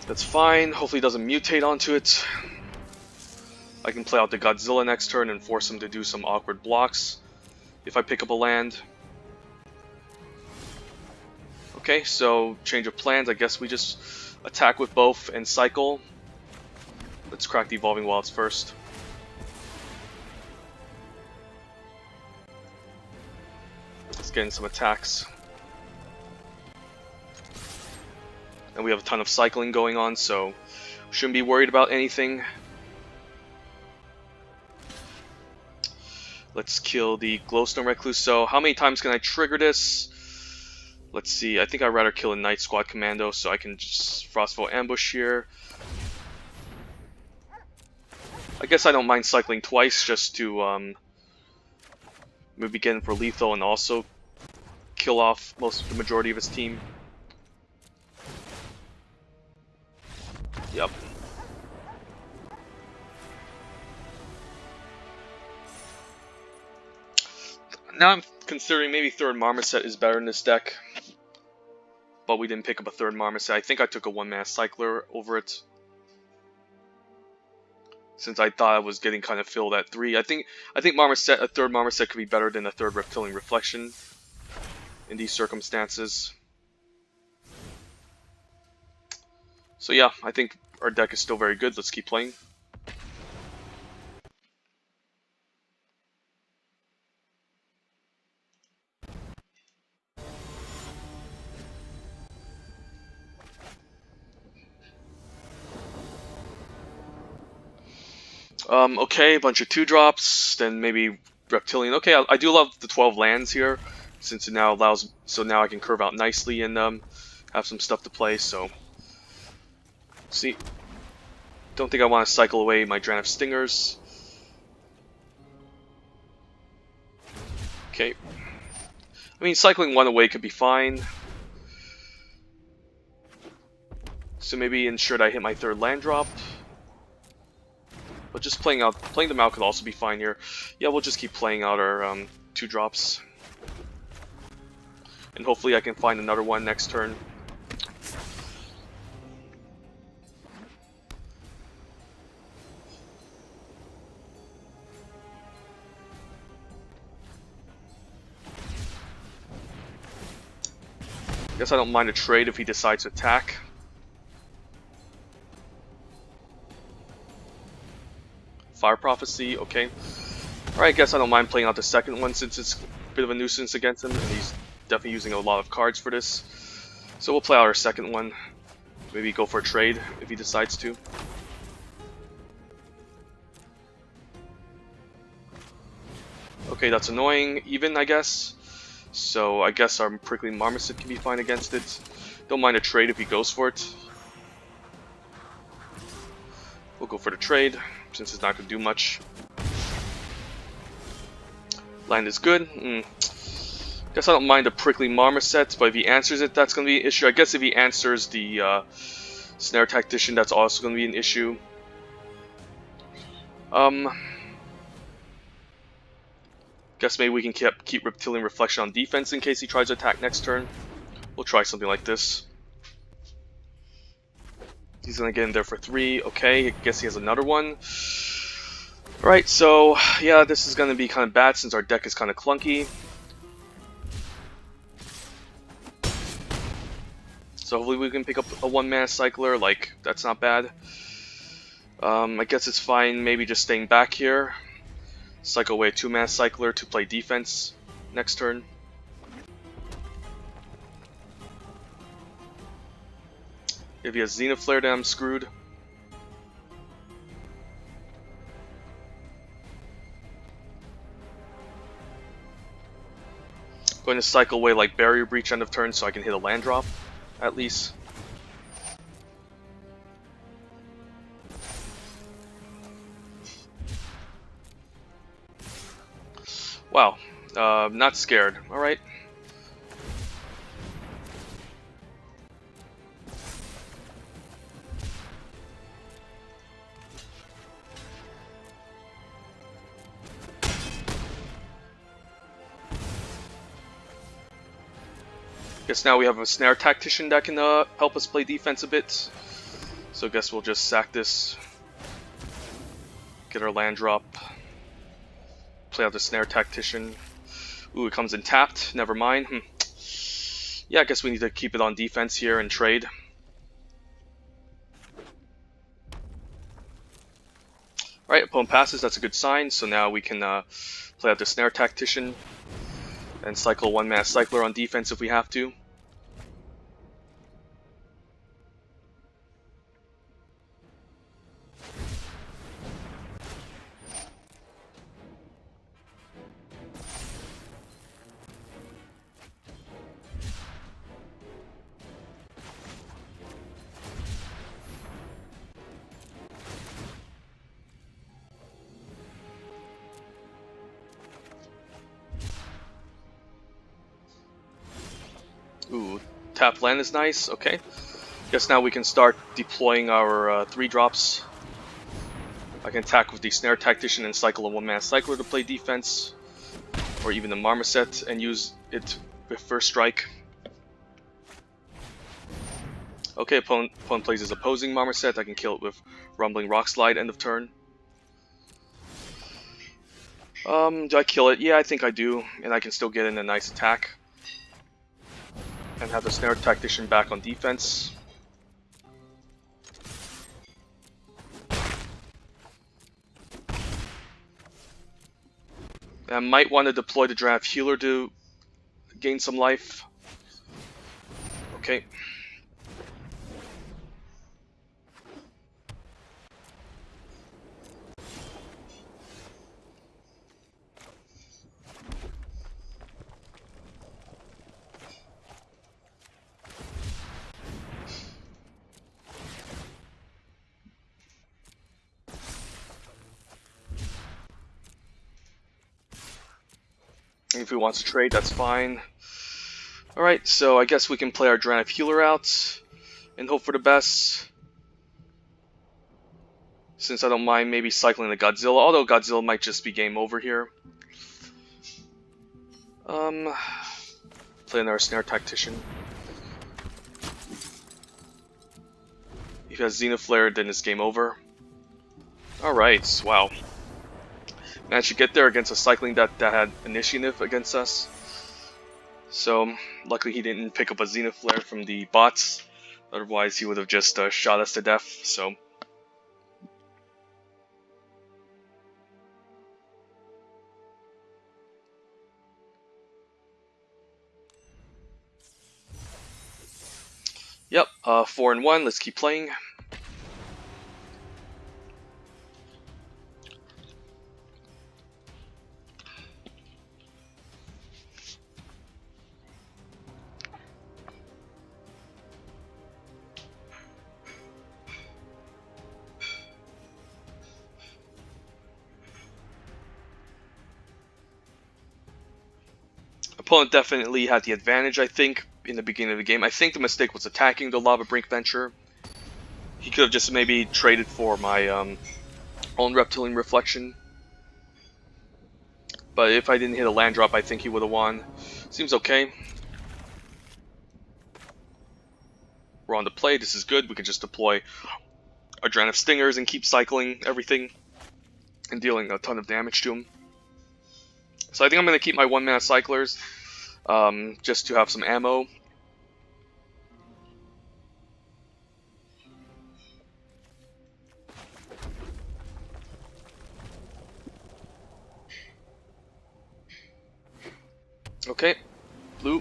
That's fine, hopefully he doesn't mutate onto it. I can play out the Godzilla next turn and force him to do some awkward blocks if I pick up a land. Okay, so change of plans. I guess we just attack with both and cycle. Let's crack the Evolving Wilds first. Let's get in some attacks. And we have a ton of cycling going on, so shouldn't be worried about anything. Let's kill the Glowstone Recluse. So how many times can I trigger this? Let's see, I think I'd rather kill a Night Squad Commando, so I can just Frostfall Ambush here. I guess I don't mind cycling twice just to maybe get in for lethal and also kill off the majority of his team. Yep. Now I'm considering maybe third Marmoset is better in this deck. But we didn't pick up a third Marmoset. I think I took a 1-mana Cycler over it. Since I thought I was getting kind of filled at 3. I think Marmoset, a third Marmoset could be better than a third Reptilian Reflection. in these circumstances. So yeah, I think our deck is still very good. Let's keep playing. Okay, a bunch of 2-drops, then maybe Reptilian. Okay, I do love the 12 lands here, since it now allows, so now I can curve out nicely and have some stuff to play, so. See, don't think I want to cycle away my Drannith Stingers. Okay. I mean, cycling one away could be fine. So maybe ensure that I hit my 3rd land drop. But just playing them out could also be fine here. Yeah, we'll just keep playing out our 2-drops. And hopefully I can find another one next turn. Guess I don't mind a trade if he decides to attack. Fire Prophecy, okay. Alright, I guess I don't mind playing out the second one since it's a bit of a nuisance against him, and he's definitely using a lot of cards for this. So we'll play out our second one. Maybe go for a trade if he decides to. Okay, that's annoying, even, I guess. So I guess our Prickling Marmoset can be fine against it. Don't mind a trade if he goes for it. We'll go for the trade, since it's not going to do much. Land is good. Guess I don't mind the Prickly Marmoset, but if he answers it, that's going to be an issue. I guess if he answers the Snare Tactician, that's also going to be an issue. Guess maybe we can keep Reptilian Reflection on defense in case he tries to attack next turn. We'll try something like this. He's going to get in there for 3. Okay, I guess he has another one. Alright, so yeah, this is going to be kind of bad since our deck is kind of clunky. So hopefully we can pick up a 1-mana cycler, like, that's not bad. I guess it's fine maybe just staying back here. Cycle away a 2-mana cycler to play defense next turn. If he has Zenith Flare, then I'm screwed. Going to cycle away like Barrier Breach end of turn so I can hit a land drop, at least. Wow, not scared. Alright. Guess now we have a Snare Tactician that can help us play defense a bit. So I guess we'll just sack this. Get our land drop. Play out the Snare Tactician. Ooh, it comes in tapped. Never mind. Yeah, I guess we need to keep it on defense here and trade. Alright, opponent passes. That's a good sign. So now we can play out the Snare Tactician and cycle 1-mana cycler on defense if we have to. Ooh, tap land is nice. Okay. Guess now we can start deploying our 3-drops. I can attack with the Snare Tactician and cycle a 1-mana cycler to play defense. Or even the Marmoset and use it with first strike. Okay, opponent plays his opposing Marmoset. I can kill it with Rumbling Rockslide end of turn. Do I kill it? Yeah, I think I do. And I can still get in a nice attack. and have the Snare Tactician back on defense. I might want to deploy the Draft Healer to gain some life. Okay. If he wants to trade, that's fine. Alright, so I guess we can play our Draft Healer out and hope for the best. Since I don't mind maybe cycling the Godzilla, although Godzilla might just be game over here. Playing our Snare Tactician. If he has Xenoflare, then it's game over. Alright, wow. Managed to get there against a cycling that had initiative against us. So, luckily he didn't pick up a Xenoflare from the bots. Otherwise he would have just shot us to death, so... Yep, 4-1, let's keep playing. Opponent definitely had the advantage, I think, in the beginning of the game. I think the mistake was attacking the Lava Brink Venture. He could have just maybe traded for my own Reptilian Reflection. But if I didn't hit a land drop, I think he would have won. Seems okay. We're on the play, this is good. We can just deploy our Dragon of Stingers and keep cycling everything and dealing a ton of damage to him. So I think I'm going to keep my 1-mana cyclers just to have some ammo. Okay, blue.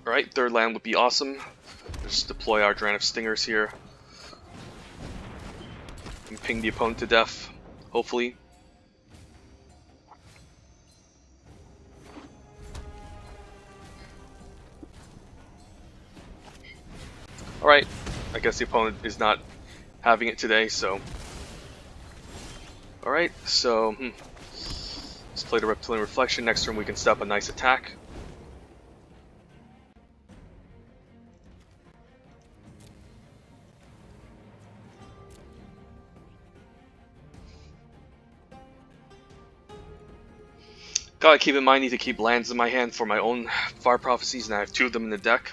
Alright, third land would be awesome. Just deploy our Dragon of Stingers here. And ping the opponent to death, hopefully. Alright, I guess the opponent is not having it today, so... Alright, so... Let's play the Reptilian Reflection. Next turn we can set up a nice attack. Gotta keep in mind, I need to keep lands in my hand for my own Fire Prophecies, and I have 2 of them in the deck.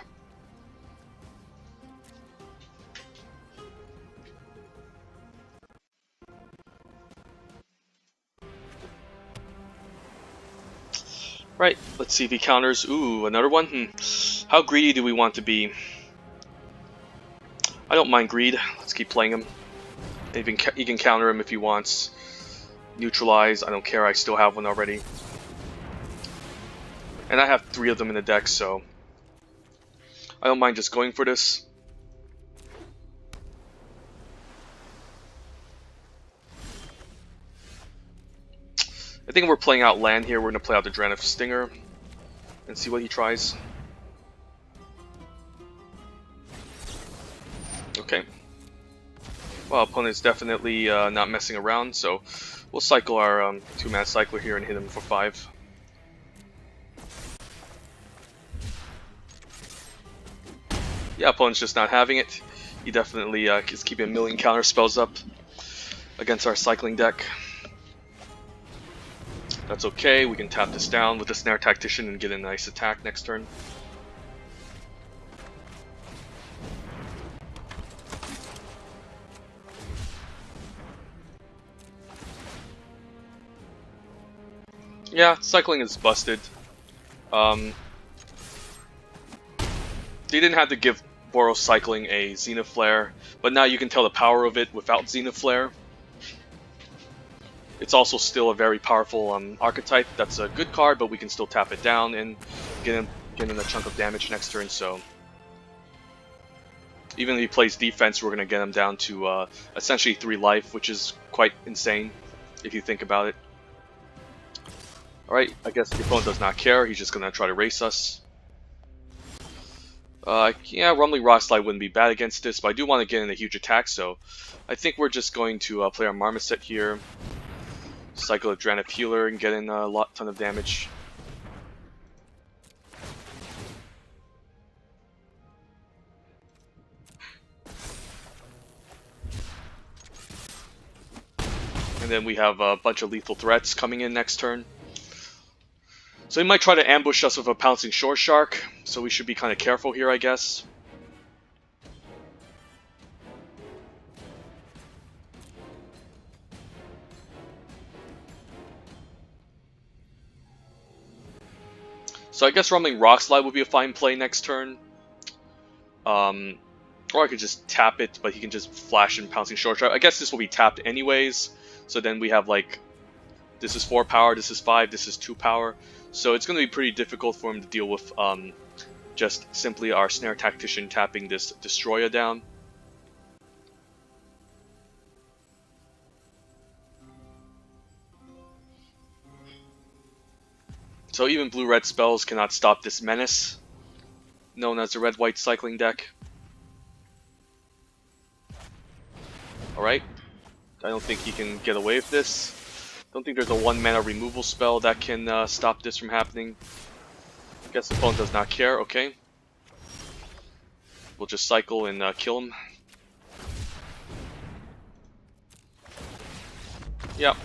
Right, let's see if he counters. Ooh, another one? How greedy do we want to be? I don't mind greed. Let's keep playing him. Even he can counter him if he wants. Neutralize, I don't care, I still have one already. And I have 3 of them in the deck, so... I don't mind just going for this. I think we're playing out land here. We're going to play out the Dragon of Stinger and see what he tries. Okay. Well, opponent's definitely not messing around, so we'll cycle our 2-mana cycler here and hit him for 5. Yeah, opponent's just not having it. He definitely is keeping a million counter spells up against our cycling deck. That's okay, we can tap this down with the Snare Tactician and get a nice attack next turn. Yeah, cycling is busted. They didn't have to give Boros cycling a Xenoflare, but now you can tell the power of it without Xenoflare. It's also still a very powerful archetype. That's a good card, but we can still tap it down and get in a chunk of damage next turn. So even if he plays defense, we're going to get him down to essentially 3 life, which is quite insane if you think about it. Alright, I guess the opponent does not care. He's just going to try to race us. Yeah, Rumbling Rock Slide wouldn't be bad against this, but I do want to get in a huge attack, so I think we're just going to play our Marmoset here. Cycle Adrenaline Healer and get in a ton of damage. And then we have a bunch of lethal threats coming in next turn. So he might try to ambush us with a Pouncing Shore Shark, so we should be kind of careful here, I guess. So I guess Rumbling Rock Slide would be a fine play next turn. Or I could just tap it, but he can just flash and Pouncing Shore Shark. I guess this will be tapped anyways, so then we have like, this is 4 power, this is 5, this is 2 power. So it's going to be pretty difficult for him to deal with just simply our Snare Tactician tapping this Destroyer down. So even blue-red spells cannot stop this menace, known as the red-white cycling deck. Alright, I don't think he can get away with this. Don't think there's a 1-mana removal spell that can stop this from happening. I guess the opponent does not care, okay. We'll just cycle and kill him. Yep.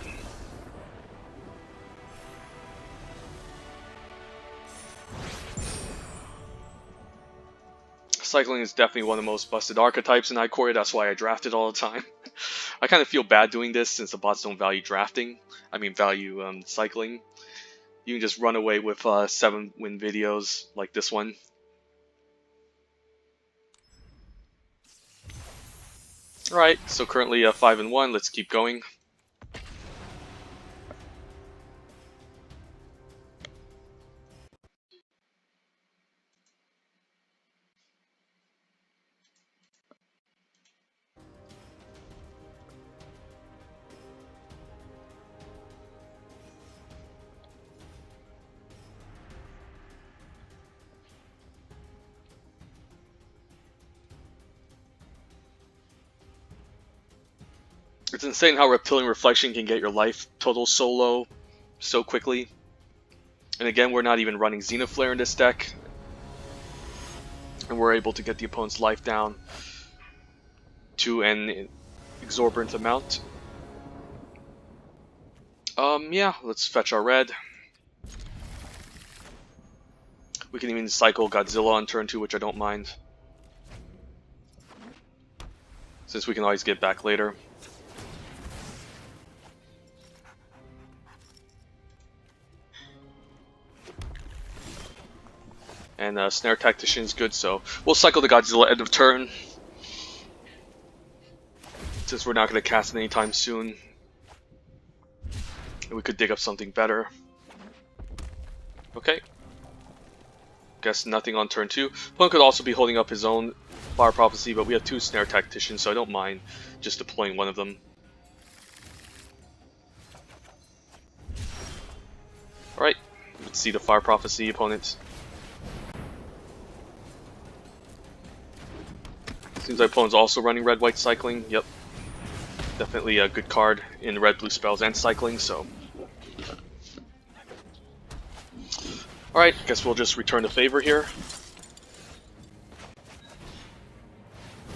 Cycling is definitely one of the most busted archetypes in Ikoria, that's why I draft it all the time. I kind of feel bad doing this since the bots don't value drafting. I mean value cycling. You can just run away with 7-win videos like this one. Alright, so currently 5-1, let's keep going. It's insane how Reptilian Reflection can get your life total so low so quickly. And again, we're not even running Xenoflare in this deck. And we're able to get the opponent's life down to an exorbitant amount. Yeah, let's fetch our red. We can even cycle Godzilla on turn 2, which I don't mind, since we can always get back later. And Snare Tactician is good, so we'll cycle the Godzilla end of turn, since we're not going to cast it anytime soon. And we could dig up something better. Okay. Guess nothing on turn 2. Opponent could also be holding up his own Fire Prophecy, but we have 2 Snare Tacticians, so I don't mind just deploying one of them. Alright, let's see the Fire Prophecy opponent. Seems like opponent's also running red-white cycling. Yep. Definitely a good card in red-blue spells and cycling, so. Alright, guess we'll just return the favor here.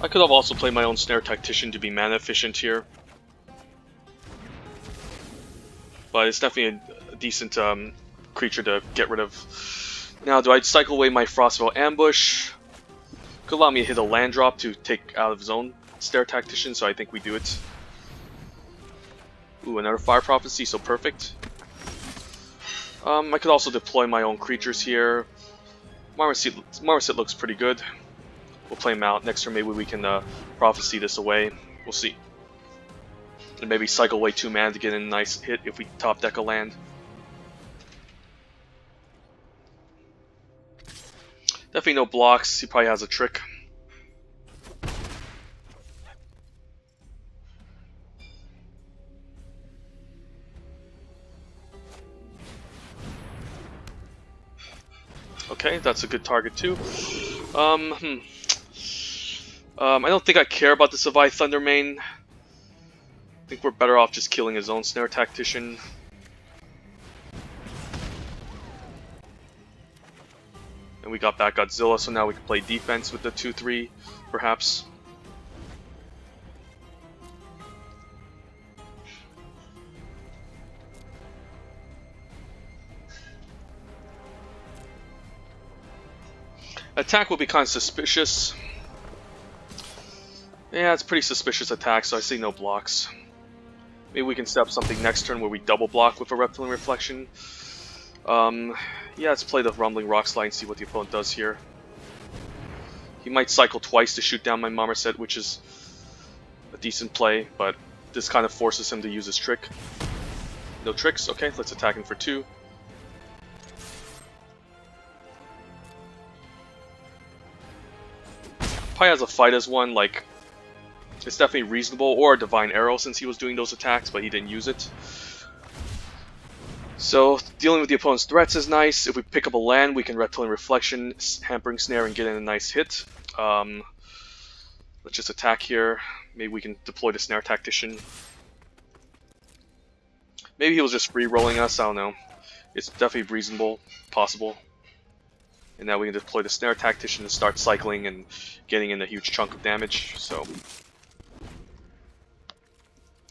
I could have also played my own Snare Tactician to be mana efficient here. But it's definitely a decent creature to get rid of. Now, do I cycle away my Frostvale Ambush? Could allow me to hit a land drop to take out of his own Snare Tactician, so I think we do it. Ooh, another Fire Prophecy, so perfect. I could also deploy my own creatures here. Marmoset looks pretty good. We'll play him out. Next turn maybe we can Prophecy this away. We'll see. And maybe cycle away 2 mana to get in a nice hit if we top deck a land. Definitely no blocks. He probably has a trick. Okay, that's a good target too. I don't think I care about the Savai Thundermane. I think we're better off just killing his own Snare Tactician. And we got back Godzilla, so now we can play defense with the 2-3, perhaps. Attack will be kind of suspicious. Yeah, it's pretty suspicious attack, so I see no blocks. Maybe we can set up something next turn where we double block with a Reptilian Reflection. Yeah, let's play the Rumbling Rock Slide and see what the opponent does here. He might cycle twice to shoot down my Marmoset, which is a decent play, but this kind of forces him to use his trick. No tricks? Okay, let's attack him for 2. Probably has a fight as one, like, it's definitely reasonable, or a Divine Arrow since he was doing those attacks, but he didn't use it. So, dealing with the opponent's threats is nice. If we pick up a land, we can Reptilian Reflection, Hampering Snare, and get in a nice hit. Let's just attack here. Maybe we can deploy the Snare Tactician. Maybe he was just free-rolling us, I don't know. It's definitely reasonable, possible. And now we can deploy the Snare Tactician and start cycling and getting in a huge chunk of damage. So,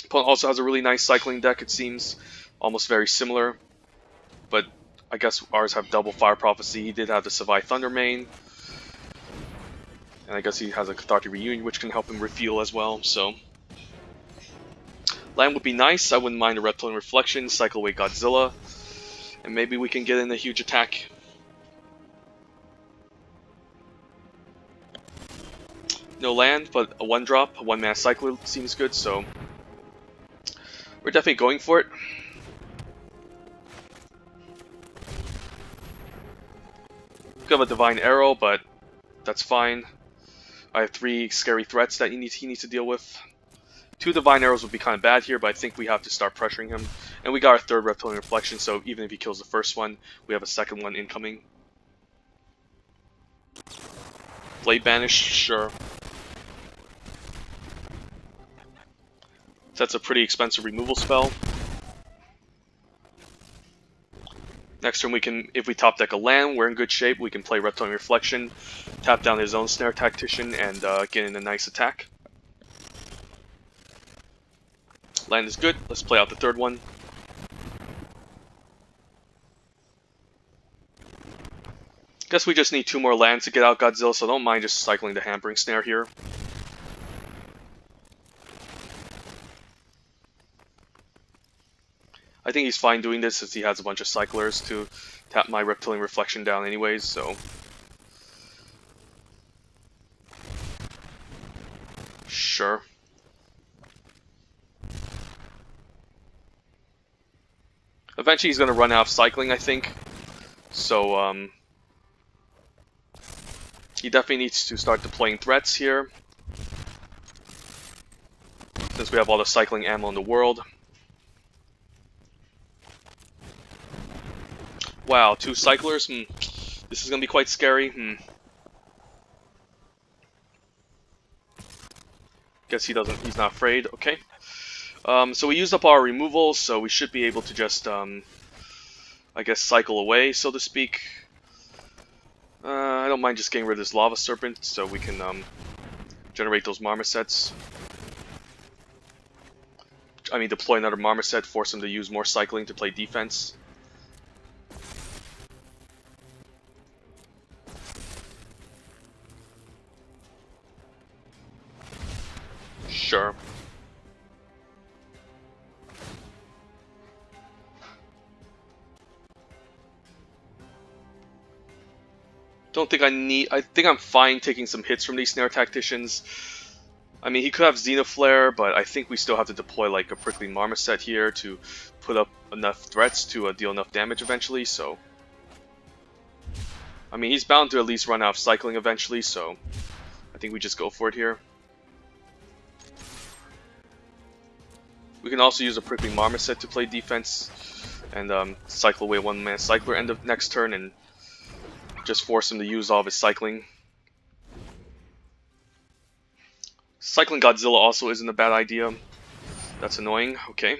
opponent also has a really nice cycling deck, it seems. Almost very similar. But I guess ours have double Fire Prophecy. He did have the Savai Thundermane. And I guess he has a Cathartic Reunion, which can help him refuel as well. So, land would be nice. I wouldn't mind a Reptilian Reflection, cycle away Godzilla. And maybe we can get in a huge attack. No land, but a 1-drop, a 1-mana cycler seems good, so we're definitely going for it. Could have a Divine Arrow, but that's fine. I have 3 scary threats that he needs to deal with. 2 Divine Arrows would be kind of bad here, but I think we have to start pressuring him. And we got our 3rd Reptilian Reflection, so even if he kills the first one, we have a 2nd one incoming. Blade Banish, sure. That's a pretty expensive removal spell. Next turn we can, if we top deck a land, we're in good shape. We can play Reptilian Reflection, tap down his own Snare Tactician, and get in a nice attack. Land is good. Let's play out the 3rd one. Guess we just need 2 more lands to get out Godzilla, so don't mind just cycling the Hampering Snare here. I think he's fine doing this since he has a bunch of cyclers to tap my Reptilian Reflection down anyways, so. Sure. Eventually he's going to run out of cycling, I think. So, he definitely needs to start deploying threats here. Since we have all the cycling ammo in the world. Wow, 2 cyclers? This is going to be quite scary. Guess he's not afraid. Okay. So we used up our removals, so we should be able to just, I guess, cycle away, so to speak. I don't mind just getting rid of this Lava Serpent, so we can generate those Marmosets. I mean, deploy another Marmoset, force him to use more cycling to play defense. Sure. Don't think I need. I think I'm fine taking some hits from these Snare Tacticians. I mean, he could have Xenoflare, but I think we still have to deploy like a Prickly Marmoset here to put up enough threats to deal enough damage eventually, so... I mean, he's bound to at least run out of cycling eventually, so I think we just go for it here. We can also use a Prickly Marmoset to play defense and cycle away one-man cycler end of next turn and just force him to use all of his cycling. Cycling Godzilla also isn't a bad idea. That's annoying. Okay.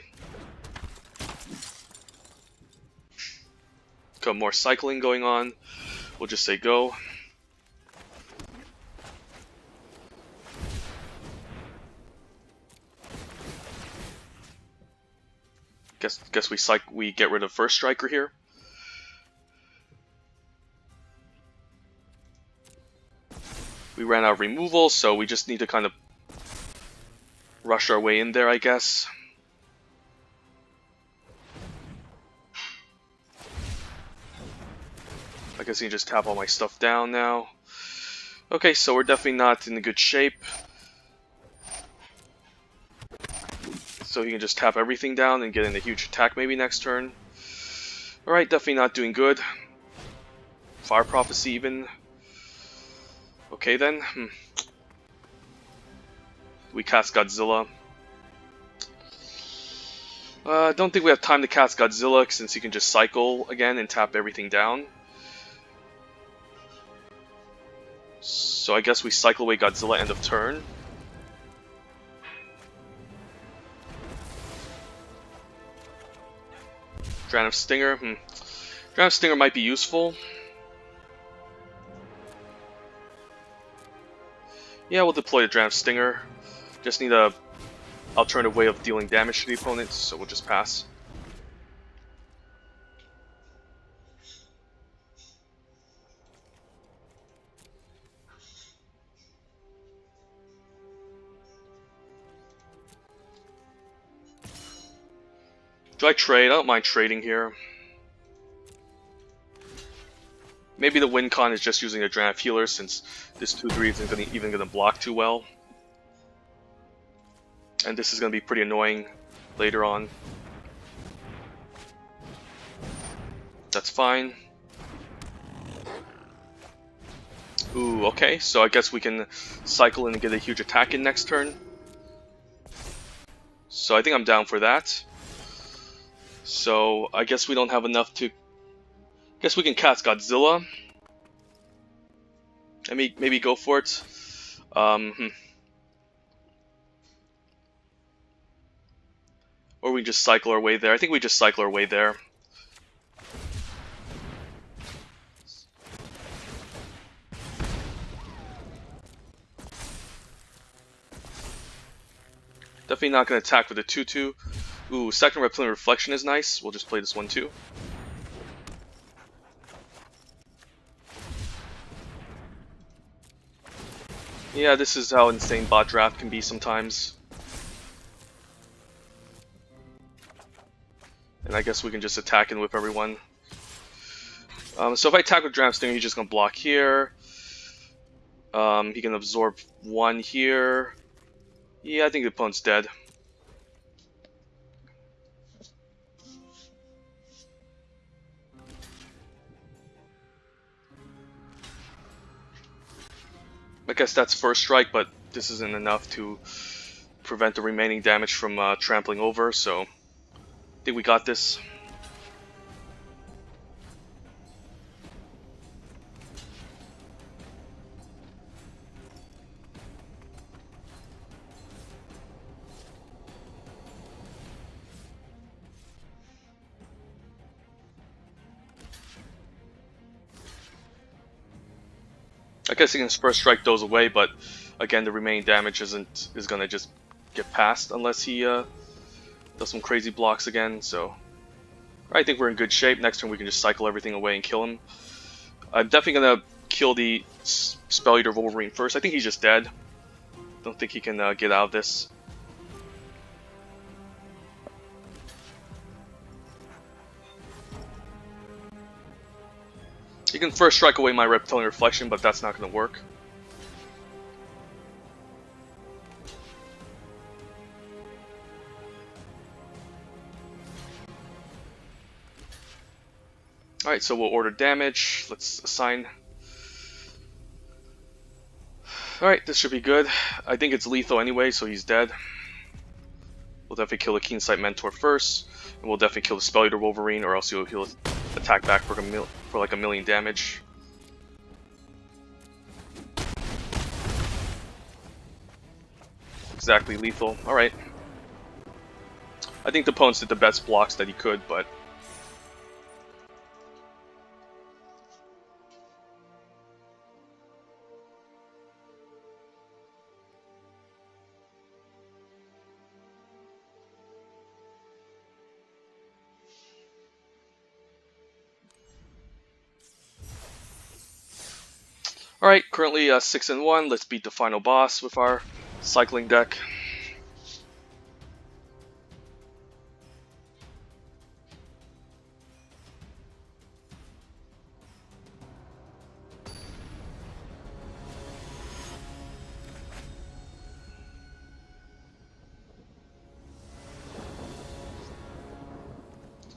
Got more cycling going on. We'll just say go. Guess we get rid of first striker here. We ran out of removal, so we just need to kind of rush our way in there, I guess. I guess you can just tap all my stuff down now. Okay, so we're definitely not in a good shape. So he can just tap everything down and get in a huge attack maybe next turn. Alright, definitely not doing good. Fire Prophecy even. Okay then. We cast Godzilla. I don't think we have time to cast Godzilla since he can just cycle again and tap everything down. So I guess we cycle away Godzilla end of turn. Dran of Stinger. Dran of Stinger might be useful. Yeah, we'll deploy the Dran of Stinger. Just need a alternative way of dealing damage to the opponent, so we'll just pass. Do I trade? I don't mind trading here. Maybe the win con is just using a Dran of Healer since this 2-3 isn't even going to block too well. And this is going to be pretty annoying later on. That's fine. Ooh, okay, so I guess we can cycle in and get a huge attack in next turn. So I think I'm down for that. So I guess we don't have enough to... Guess we can cast Godzilla. And maybe go for it. Or we just cycle our way there. I think we just cycle our way there. Definitely not going to attack with a 2-2. Ooh, second Reptilian Reflection is nice. We'll just play this one too. Yeah, this is how insane bot draft can be sometimes. And I guess we can just attack and whip everyone. So if I attack with Dran of Stinger, he's just going to block here. He can absorb 1 here. Yeah, I think the opponent's dead. I guess that's first strike, but this isn't enough to prevent the remaining damage from trampling over, so I think we got this. I guess he can first strike those away, but again, the remaining damage is gonna just get passed unless he does some crazy blocks again. So I think we're in good shape. Next turn we can just cycle everything away and kill him. I'm definitely gonna kill the Spell Eater Wolverine first. I think he's just dead. Don't think he can get out of this. You can first strike away my Reptilian Reflection, but that's not going to work. Alright, so we'll order damage. Let's assign. Alright, this should be good. I think it's lethal anyway, so he's dead. We'll definitely kill the Keen Sight Mentor first, and we'll definitely kill the Spell Eater Wolverine, or else he'll attack back for like a million damage. Exactly lethal. Alright. I think the opponents did the best blocks that he could, but... Alright, currently 6-1. Let's beat the final boss with our cycling deck.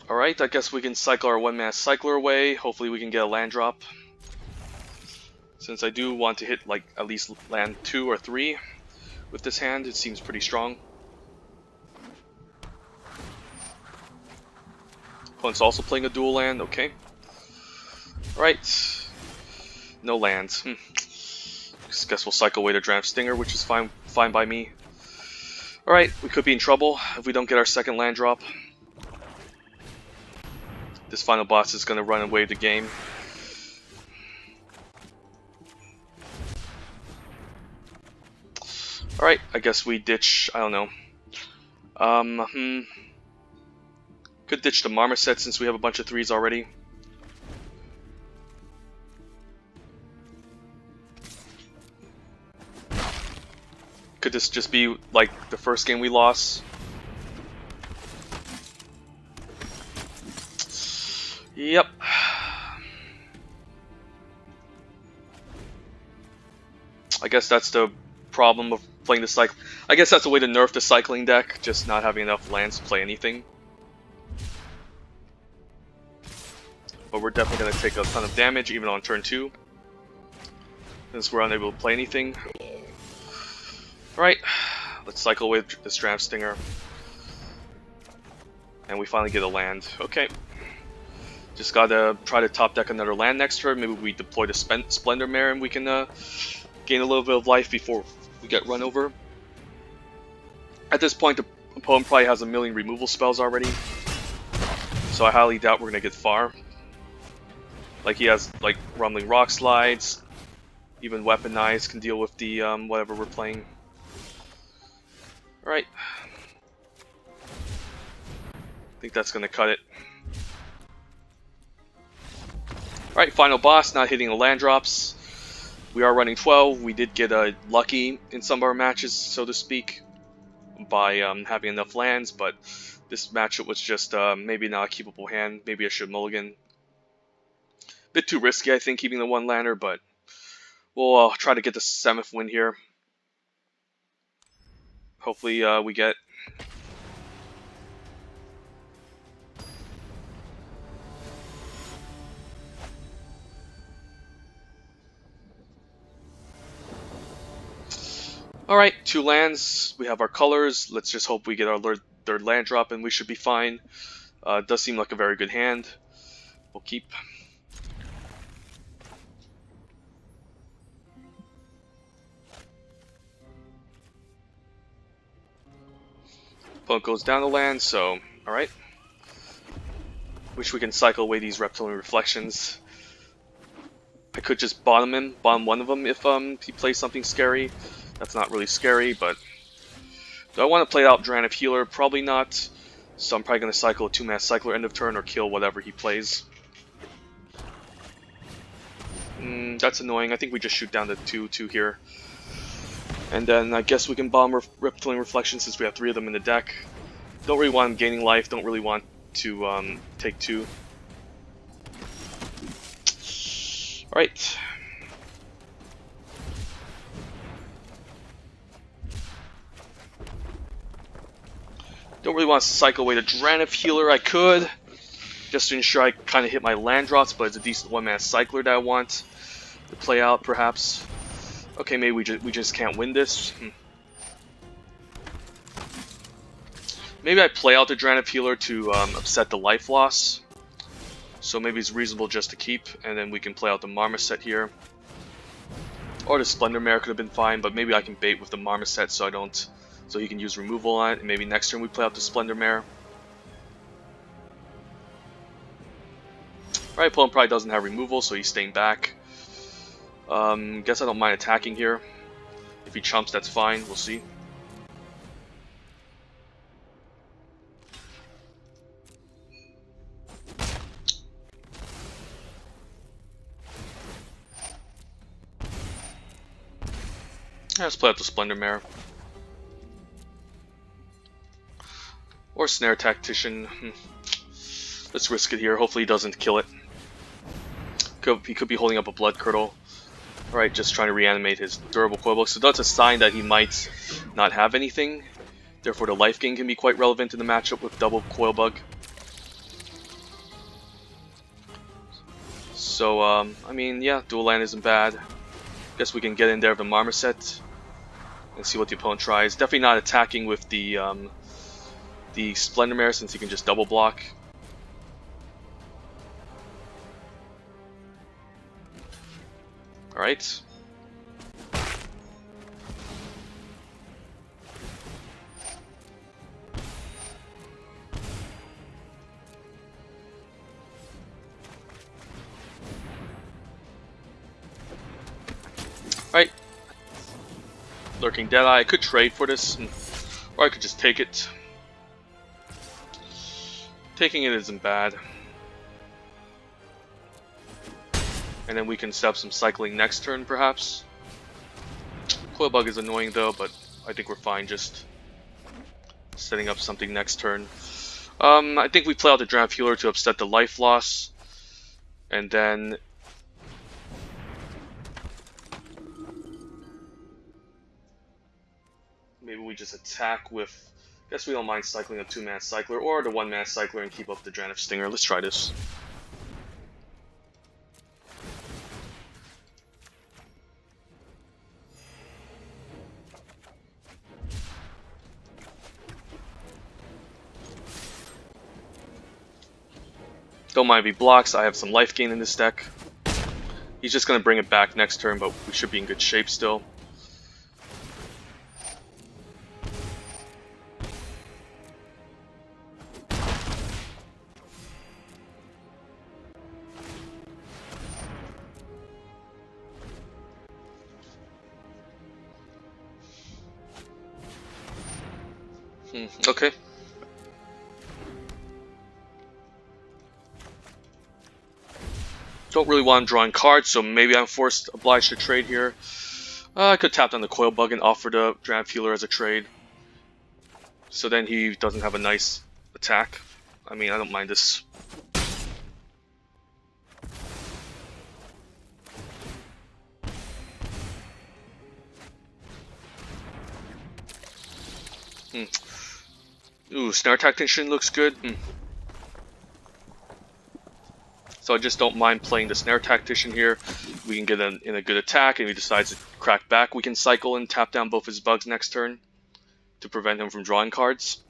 Alright, I guess we can cycle our one-man cycler away. Hopefully we can get a land drop. Since I do want to hit like at least land 2 or 3 with this hand, it seems pretty strong. Opponent's also playing a dual land, okay. Alright. No lands. Guess we'll cycle away the Dram Stinger, which is fine by me. Alright, we could be in trouble if we don't get our second land drop. This final boss is going to run away the game. Alright, I guess we ditch, I don't know. Could ditch the Marmoset since we have a bunch of 3s already. Could this just be like the first game we lost? Yep. I guess that's the problem of playing the cycle. I guess that's a way to nerf the cycling deck, just not having enough lands to play anything. But we're definitely going to take a ton of damage even on turn 2, since we're unable to play anything. Alright, let's cycle away this Dram Stinger. And we finally get a land. Okay. Just gotta try to top deck another land next turn. Maybe we deploy the Splendor Mare and we can gain a little bit of life before we get run over. At this point, the opponent probably has a million removal spells already, so I highly doubt we're gonna get far. Like, he has like Rumbling Rock Slides, even Weaponized can deal with the whatever we're playing. Alright. I think that's gonna cut it. Alright, final boss, not hitting the land drops. We are running 12. We did get lucky in some of our matches, so to speak, by having enough lands, but this matchup was just maybe not a keepable hand. Maybe I should mulligan. Bit too risky, I think, keeping the one lander, but we'll try to get the 7th win here. Hopefully we get... Alright, 2 lands. We have our colors. Let's just hope we get our third land drop and we should be fine. It does seem like a very good hand. We'll keep. Opponent goes down the land, so alright. Wish we can cycle away these Reptilian Reflections. I could just bottom one of them if he plays something scary. That's not really scary, but do I want to play out Drannith Healer? Probably not. So I'm probably going to cycle a 2-man cycler end of turn or kill whatever he plays. That's annoying. I think we just shoot down the 2/2 here. And then I guess we can bomb Reptilian Reflection since we have 3 of them in the deck. Don't really want him gaining life. Don't really want to take 2. Alright. Don't really want to cycle away the Dranif Healer. I could, just to ensure I kind of hit my land drops, but it's a decent one-man cycler that I want to play out, perhaps. Okay, maybe we just can't win this. Maybe I play out the Dranif Healer to upset the life loss. So maybe it's reasonable just to keep, and then we can play out the Marmoset here. Or the Splendor Mare could have been fine, but maybe I can bait with the Marmoset so he can use removal on it, and maybe next turn we play out the Splendor Mare. Alright, opponent probably doesn't have removal, so he's staying back. Guess I don't mind attacking here. If he chumps, that's fine, we'll see. Let's play out the Splendor Mare. Or Snare Tactician. Let's risk it here. Hopefully he doesn't kill it. He could be holding up a Blood Curdle. Alright, just trying to reanimate his durable Coilbug. So that's a sign that he might not have anything. Therefore the life gain can be quite relevant in the matchup with double Coilbug. So, I mean, yeah, dual land isn't bad. Guess we can get in there with the Marmoset and see what the opponent tries. Definitely not attacking with the Splendor Mare since he can just double block. Alright. Alright. Lurking Deadeye. I could trade for this, or I could just take it. Taking it isn't bad. And then we can set up some cycling next turn, perhaps. Coilbug is annoying though, but I think we're fine just setting up something next turn. I think we play out the Dranif Healer to upset the life loss. And then maybe we just attack with... Guess we don't mind cycling a 2-man cycler or the 1-man cycler and keep up the Dranif Stinger. Let's try this. Don't mind if he blocks, I have some life gain in this deck. He's just going to bring it back next turn, but we should be in good shape still. Okay. Don't really want him drawing cards, so maybe I'm obliged to trade here. I could tap down the Coilbug and offer the Dranif Healer as a trade. So then he doesn't have a nice attack. I mean, I don't mind this. Ooh, Snare Tactician looks good. So I just don't mind playing the Snare Tactician here. We can get in a good attack, and if he decides to crack back, we can cycle and tap down both his bugs next turn to prevent him from drawing cards.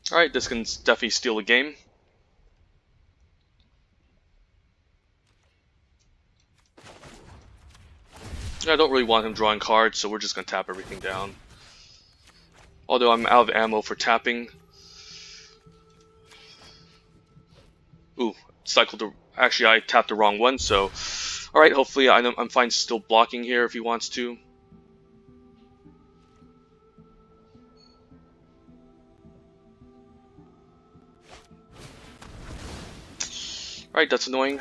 Alright, this can definitely steal the game. I don't really want him drawing cards, so we're just going to tap everything down. Although I'm out of ammo for tapping. Ooh, actually, I tapped the wrong one, so... Alright, hopefully I'm fine still blocking here if he wants to. Alright, that's annoying.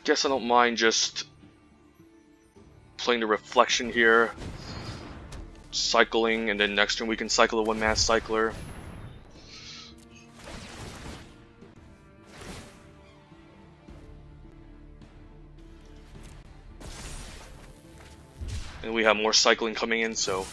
Guess I don't mind just playing the reflection here, cycling, and then next turn we can cycle a one-man cycler. And we have more cycling coming in, so...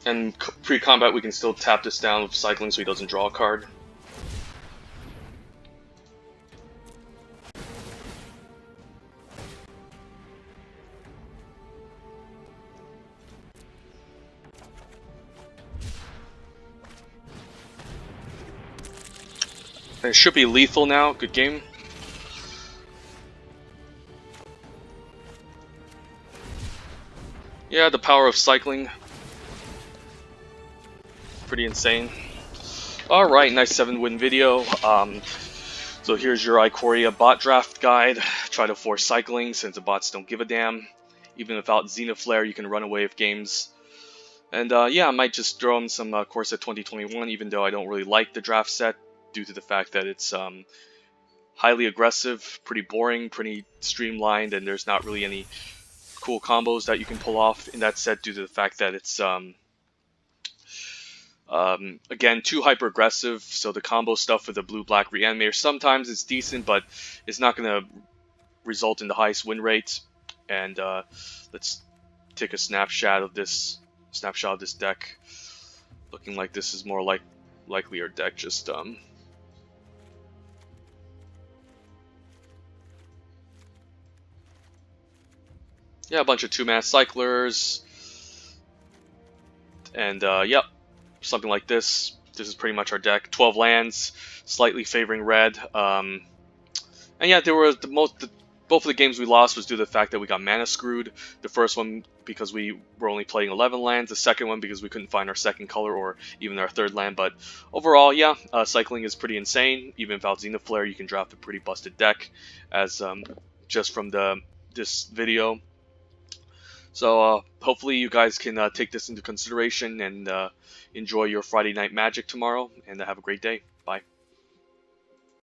And pre-combat we can still tap this down with cycling so he doesn't draw a card. And it should be lethal now. Good game. Yeah, the power of cycling. Pretty insane. Alright, nice 7-win video. So here's your Ikoria bot draft guide. Try to force cycling since the bots don't give a damn. Even without Xenoflare, you can run away with games. And yeah, I might just throw in some Corsa 2021, even though I don't really like the draft set, due to the fact that it's highly aggressive, pretty boring, pretty streamlined, and there's not really any cool combos that you can pull off in that set due to the fact that it's again, too hyper aggressive. So the combo stuff with the blue-black reanimator, sometimes it's decent, but it's not going to result in the highest win rate. And let's take a snapshot of this deck. Looking like this is more likely our deck. Just yeah, a bunch of 2-mana cyclers, and yep, something like this. This is pretty much our deck. 12 lands, slightly favoring red. And yeah, there were both of the games we lost was due to the fact that we got mana screwed. The first one because we were only playing 11 lands. The second one because we couldn't find our second color or even our third land. But overall, yeah, cycling is pretty insane. Even without Xenoflare, you can draft a pretty busted deck, as just from this video. So hopefully you guys can take this into consideration and enjoy your Friday Night Magic tomorrow, and have a great day. Bye.